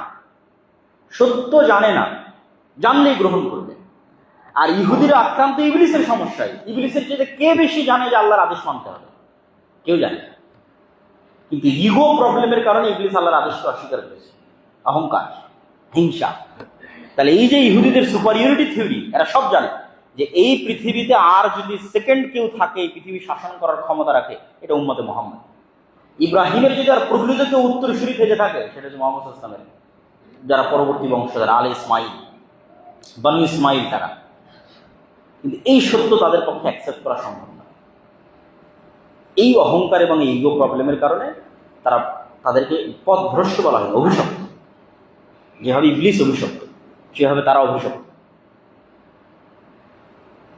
S1: সত্য জানে না, জানলেই গ্রহণ করবে। আর ইহুদিরা আক্রান্ত ইবলিসের সমস্যায়। ইবলিসের চেয়ে কে বেশি জানে যে আল্লাহর আদেশ মানতে হবে? কেউ জানে। কিন্তু ইগো প্রবলেমের কারণে ইবলিস আল্লাহর আদেশকে অস্বীকার করেছে, অহংকার। হিংসা। তাহলে এই যে ইহুদিদের সুপারিয়রিটি থিওরি, এরা সব জানে যে এই পৃথিবীতে আর যদি সেকেন্ড কেউ থাকে এই পৃথিবী শাসন করার ক্ষমতা রাখে, এটা উম্মতে মুহাম্মদ। ইব্রাহিমের যদি আর প্রকৃত কেউ উত্তরসূরি থেকে থাকে, সেটা হচ্ছে মুহাম্মদ সাল্লাল্লাহু আলাইহি ওয়াসাল্লামের যারা পরবর্তী বংশধর, আলে ইসমাইল, বনু ইসমাইল তারা। কিন্তু এই সত্য তাদের পক্ষে অ্যাকসেপ্ট করা সম্ভব না। এই অহংকার এবং এই ইগো প্রবলেমের কারণে তাদেরকে পথভ্রষ্ট বলা হয়, অভিশপ্ত। যেভাবে ইবলিস অভিশপ্ত, সেভাবে তারা অভিশপ্ত।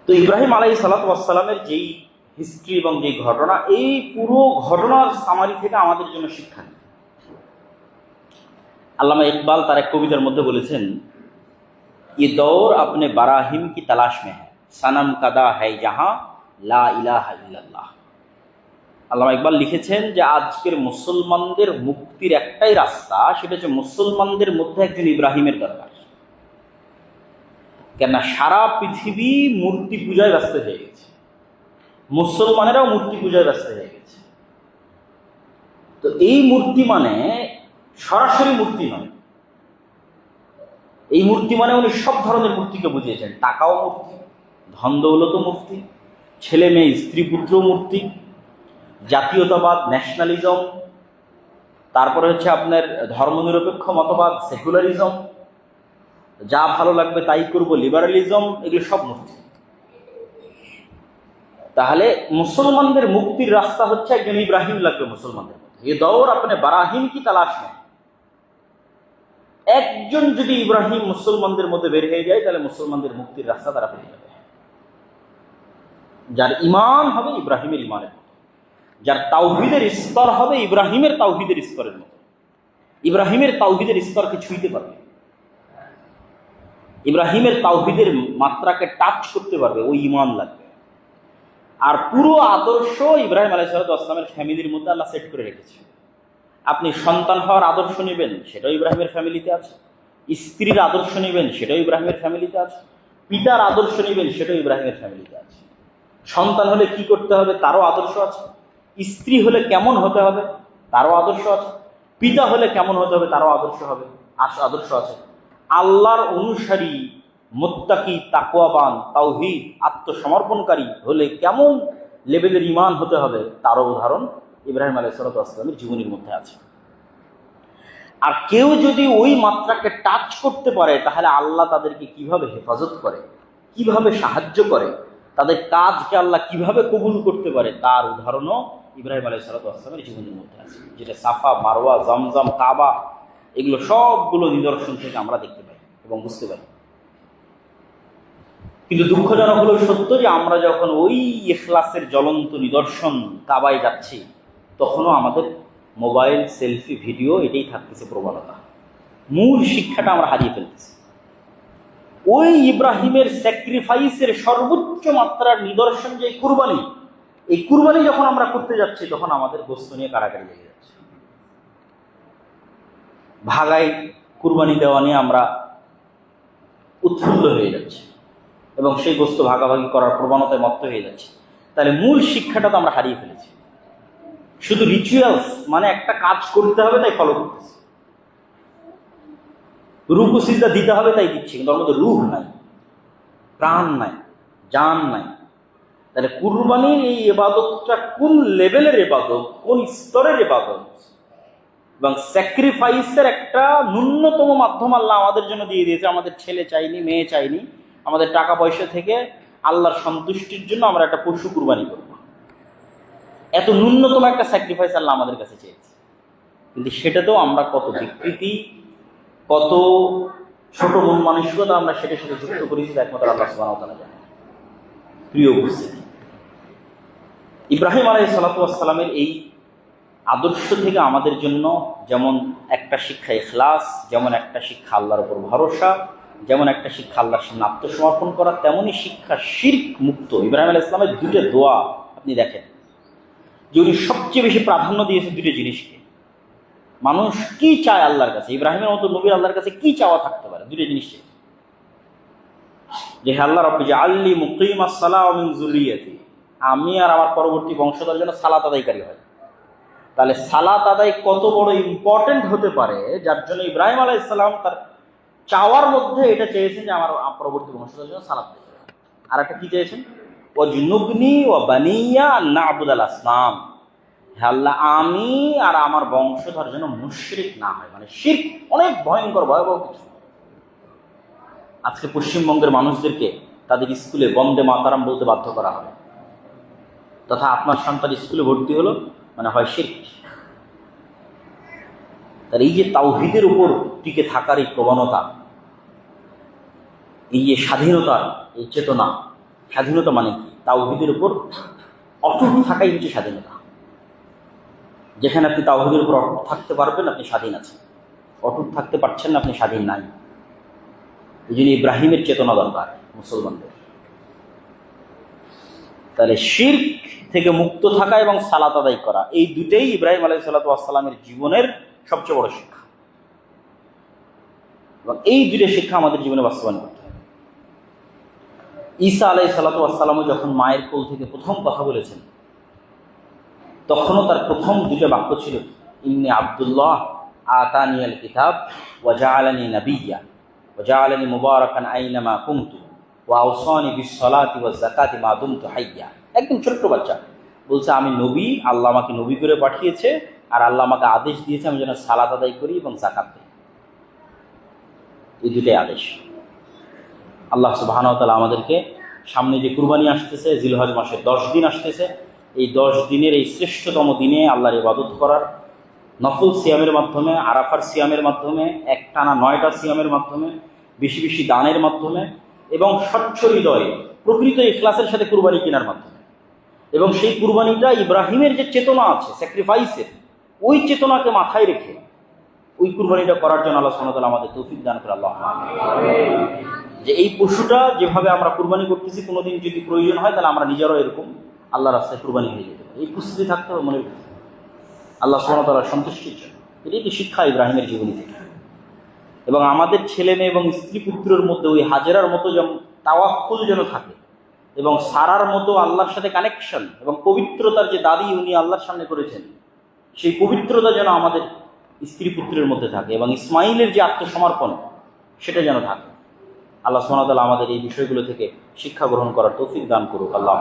S1: তো ইব্রাহিম আলাইহিস সালাতু ওয়াস সালামের যেই হিস্ট্রি এবং যেই ঘটনা, এই পুরো ঘটনার সামারি থেকে আমাদের জন্য শিক্ষা নেই। আল্লামা ইকবাল তার এক কবিতার মধ্যে বলেছেন, ये दौर अपने बराहिम की तलाश में है, सनम कदा है जहां ला इलाहा इल्लल्लाह। আল্লামা ইকবাল লিখেছেন যে আজকের মুসলমানদের মুক্তির একটাই রাস্তা, সেটা হচ্ছে মুসলমানদের মধ্যে একজন ইব্রাহিমের দরকার। কেননা সারা পৃথিবী মূর্তি পূজায় ব্যস্ত হয়ে গেছে, মুসলমানেরাও মূর্তি পূজায় ব্যস্ত হয়ে গেছে। তো এই মূর্তি মানে সরাসরি মূর্তি নয়, এই মূর্তি মানে উনি সব ধরনের মূর্তিকে বুঝিয়েছেন। টাকাও মূর্তি, ধন দৌলতও মূর্তি, ছেলে মেয়ে স্ত্রী পুত্র মূর্তি, জাতীয়তাবাদ ন্যাশনালিজম, তারপরে হচ্ছে আপনার ধর্মনিরপেক্ষ মতবাদ সেকুলারিজম, যা ভালো লাগবে তাই করবো লিবারালিজম, এগুলো সব মূর্তি। তাহলে মুসলমানদের মুক্তির রাস্তা হচ্ছে একজন ইব্রাহিম লাগবে মুসলমানদের মধ্যে। এ দৌর আপনি বারাহিম কি তালাশ নেই, একজন যদি ইব্রাহিম মুসলমানদের মধ্যে বের হয়ে যায়, তাহলে মুসলমানদের মুক্তির রাস্তা তারা পেয়ে যাবে। যার ঈমান হবে ইব্রাহিমের ঈমানের মতো, যার তাওহীদের স্তর হবে ইব্রাহিমের তাওহীদের স্তরের মতো, ইব্রাহিমের তাওহীদের স্তরকে ছুঁইতে পারবে, ইব্রাহিমের তাওহীদের মাত্রাকে টাচ করতে পারবে, ওই ঈমান লাগবে। আর পুরো আদর্শ ইব্রাহিম আলাইহিস সালাতু ওয়াস সালামের ফ্যামিলির মধ্যে আল্লাহ সেট করে রেখেছে। আপনি সন্তান হওয়ার আদর্শ নেবেন, সেটাও ইব্রাহিমের ফ্যামিলিতে আছে। স্ত্রীর আদর্শ নেবেন, সেটাও ইব্রাহিমের ফ্যামিলিতে আছে। পিতার আদর্শ নেবেন, সেটাও ইব্রাহিমের ফ্যামিলিতে আছে। সন্তান হলে কি করতে হবে তারও আদর্শ আছে, স্ত্রী হলে কেমন হতে হবে তারও আদর্শ আছে, পিতা হলে কেমন হতে হবে তারও আদর্শ আছে। আল্লাহর অনুসারী, মুত্তাকি, তাকওয়াবান, তাওহীদ, আত্মসমর্পণকারী হলে কেমন লেভেলের ঈমান হতে হবে তারও উদাহরণ ইব্রাহিম আলাইহিস সালাতু ওয়াস সালামের জীবনীর মধ্যে আছে। আর কেউ যদি ওই মাত্রাকে টাচ করতে পারে, তাহলে আল্লাহ তাদেরকে কিভাবে হেফাজত করে, কিভাবে সাহায্য করে, তাদের কাজকে আল্লাহ কিভাবে কবুল করতে পারে, তার উদাহরণও ইব্রাহিম আলাইহিস সালাতু ওয়াস সালামের জীবনীর মধ্যে আছে। যেটা সাফা, মারওয়া, জমজম, কাবা, এগুলো সবগুলো নিদর্শন থেকে আমরা দেখতে পাই এবং বুঝতে পারি। কিন্তু দুঃখজনক হলো সত্য যে আমরা যখন ওই ইখলাসের জ্বলন্ত নিদর্শন কাবায় যাচ্ছি, তখনও আমাদের মোবাইল, সেলফি, ভিডিও এটাই থাকতেছে প্রবণতা। মূল শিক্ষাটা আমরা হারিয়ে ফেলতেছি। ওই ইব্রাহিমের স্যাক্রিফাইসের সর্বোচ্চ মাত্রার নিদর্শন যে কুরবানি, এই কুরবানি যখন আমরা করতে যাচ্ছি, তখন আমাদের গোস্ত নিয়ে কাড়াকাড়ি লেগে যাচ্ছে। ভাগায় কুরবানি দেওয়া নিয়ে আমরা উৎফুল্ল হয়ে যাচ্ছি এবং সেই গোস্ত ভাগাভাগি করার প্রবণতায় মত্ত হয়ে যাচ্ছে। তাহলে মূল শিক্ষাটা তো আমরা হারিয়ে ফেলেছি। শুধু রিচুয়ালস মানে একটা কাজ করতে হবে তাই ফলো করতেছি, রুকু সিজদা দিতে হবে তাই দিচ্ছি, কিন্তু ওর মধ্যে রূহ নাই, প্রাণ নাই, জান নাই। তাহলে কুরবানির এই ইবাদতটা কোন লেভেলের ইবাদত, কোন স্তরের ইবাদত, এবং স্যাক্রিফাইসের একটা ন্যূনতম মাধ্যম আল্লাহ আমাদের জন্য দিয়ে দিয়েছে। আমাদের ছেলে চাইনি, মেয়ে চাইনি, আমাদের টাকা পয়সা থেকে আল্লাহর সন্তুষ্টির জন্য আমরা একটা পশু কুরবানি করব, এত ন্যূনতম একটা স্যাক্রিফাইস আল্লাহ আমাদের কাছে চেয়েছে। কিন্তু সেটাতেও আমরা কত বিকৃতি, কত ছোট মন মানসিকতা আমরা সেটার সাথে যুক্ত করেছি, একমাত্র আল্লাহ সুবহানাহু ওয়া তাআলা জানেন। প্রিয় উপস্থিতি, ইব্রাহিম আলাইহিস সালাতু ওয়াস সালামের এই আদর্শ থেকে আমাদের জন্য যেমন একটা শিক্ষা ইখলাস, যেমন একটা শিক্ষা আল্লাহর উপর ভরসা, যেমন একটা শিক্ষা আল্লাহর সামনে আত্মসমর্পণ করা, তেমনই শিক্ষা শিরক মুক্ত। ইব্রাহিম আলাইহিস সালামের দুটো দোয়া আপনি দেখেন যে উনি সবচেয়ে বেশি প্রাধান্য দিয়েছে দুটো জিনিসকে। মানুষ কি চায় আল্লাহর কাছে, ইব্রাহিমের মতো নবীর আল্লাহর কাছে কি চাওয়া থাকতে পারে? দুটো জিনিস চাই, যে আল্লাহ রাব্বি জাআলনি মুকিমাস সালাহ ওয়া মিন যুররিয়াতি, আমি আর আমার পরবর্তী বংশধর যেন সালাত আদায়কারী হয়। তাহলে সালাত আদায় কত বড় ইম্পর্টেন্ট হতে পারে, যার জন্য ইব্রাহিম আলাইহিস সালাম তার চাওয়ার মধ্যে এটা চেয়েছেন যে আমার পরবর্তী বংশধর জন্য সালাত দেবে। আর একটা কি চেয়েছেন, ও জুনুবনি ও বানিয়া না আবুদাল আসনাম, হে আল্লাহ আমি আর আমার বংশধর যেন মুশরিক না হয়। মানে শিরক অনেক ভয়ঙ্কর ভয়াবহ কিছু। আজকে পশ্চিমবঙ্গের মানুষদেরকে তাদের স্কুলে বন্দে মাতারাম বলতে বাধ্য করা হবে, তথা আপনার সন্তান স্কুলে ভর্তি হলো মানে হয় শিরক। তার এই যে তাওহীদের উপর টিকে থাকার এই প্রবণতা, এই যে স্বাধীনতার এই চেতনা, স্বাধীনতা মানে কি? তাওহীদের উপর অটুট থাকাই হচ্ছে স্বাধীনতা। যেখানে আপনি তাওহীদের উপর অটুট থাকতে পারবেন আপনি স্বাধীন আছেন, অটুট থাকতে পারছেন না আপনি স্বাধীন নাই। এই জন্য ইব্রাহিমের চেতনা দরকার মুসলমানদের। তাহলে শিরক থেকে মুক্ত থাকা এবং সালাত আদায় করা, এই দুটেই ইব্রাহিম আলাইহিস সালাতু ওয়াস সালামের জীবনের সবচেয়ে বড় শিক্ষা, এবং এই দুটো শিক্ষা আমাদের জীবনে বাস্তবায়ন করতে হবে। ঈসা আলাইহিস সালাতু ওয়াস সালামও যখন মায়ের কোল থেকে প্রথম কথা বলেছেন, তখনও তার প্রথম দুটো বাক্য ছিল ইন্নী আব্দুল্লাহ আতানিয়াল কিতাব ওয়া জাআলানি নাবিয়্যা ওয়া জাআলানি মুবারাকান আইনামা কুনতু ওয়া আওসানি বিস-সালাতি ওয়াজ-যাকাতি মা দুমতু হাইয়্যা। একদম ছোট্ট বাচ্চা বলছে আমি নবী, আল্লাহ আমাকে নবী করে পাঠিয়েছে, আর আল্লাহ আমাকে আদেশ দিয়েছে আমি যেন সালাত আদায় করি এবং যাকাত দিই। এই দুটোই আদেশ। আল্লাহ সুবহানাহু ওয়া তাআলা আমাদেরকে সামনে যে কুরবানি আসতেছে, জিলহজ মাসের 10 দিন আসতেছে, এই 10 দিনের এই শ্রেষ্ঠতম দিনে আল্লাহর ইবাদত করার, নফল সিয়ামের মাধ্যমে, আরাফার সিয়ামের মাধ্যমে, একটানা 9টা সিয়ামের মাধ্যমে, বেশি বেশি দানের মাধ্যমে, এবং স্বচ্ছ হৃদয়ে প্রকৃত ইখলাসের সাথে কুরবানি কেনার মাধ্যমে, এবং সেই কুরবানিটা ইব্রাহিমের যে চেতনা আছে স্যাক্রিফাইসের, ওই চেতনাকে মাথায় রেখে ওই কুরবানিটা করার জন্য আল্লাহ সুবহানাহু ওয়া তাআলা আমাদের তৌফিক দান করে। আল্লাহ যে এই পশুটা যেভাবে আমরা কুরবানি করতেছি, কোনোদিন যদি প্রয়োজন হয় তাহলে আমরা নিজেরাও এরকম আল্লাহর রাস্তায় কুরবানি হয়ে যেতে পারি। এই প্রস্তুতি থাকতে হবে মনের ভিতরে আল্লাহ সুবহানাহু ওয়া তাআলার সন্তুষ্টির জন্য। এটাই কি শিক্ষা ইব্রাহিমের জীবনী থেকে। এবং আমাদের ছেলে মেয়ে এবং স্ত্রী পুত্রের মধ্যে ওই হাজেরার মতো যেমন তাওয়াক্কুল যেন থাকে, এবং সারার মতো আল্লাহর সাথে কানেকশন এবং পবিত্রতার যে দাবি উনি আল্লাহর সামনে করেছেন, সেই পবিত্রতা যেন আমাদের স্ত্রী পুত্রের মধ্যে থাকে, এবং ইসমাইলের যে আত্মসমর্পণ সেটা যেন থাকে। আল্লাহ সুবহানাহু ওয়া তাআলা আমাদের এই বিষয়গুলো থেকে শিক্ষা গ্রহণ করার তৌফিক দান করুক। আল্লাহ।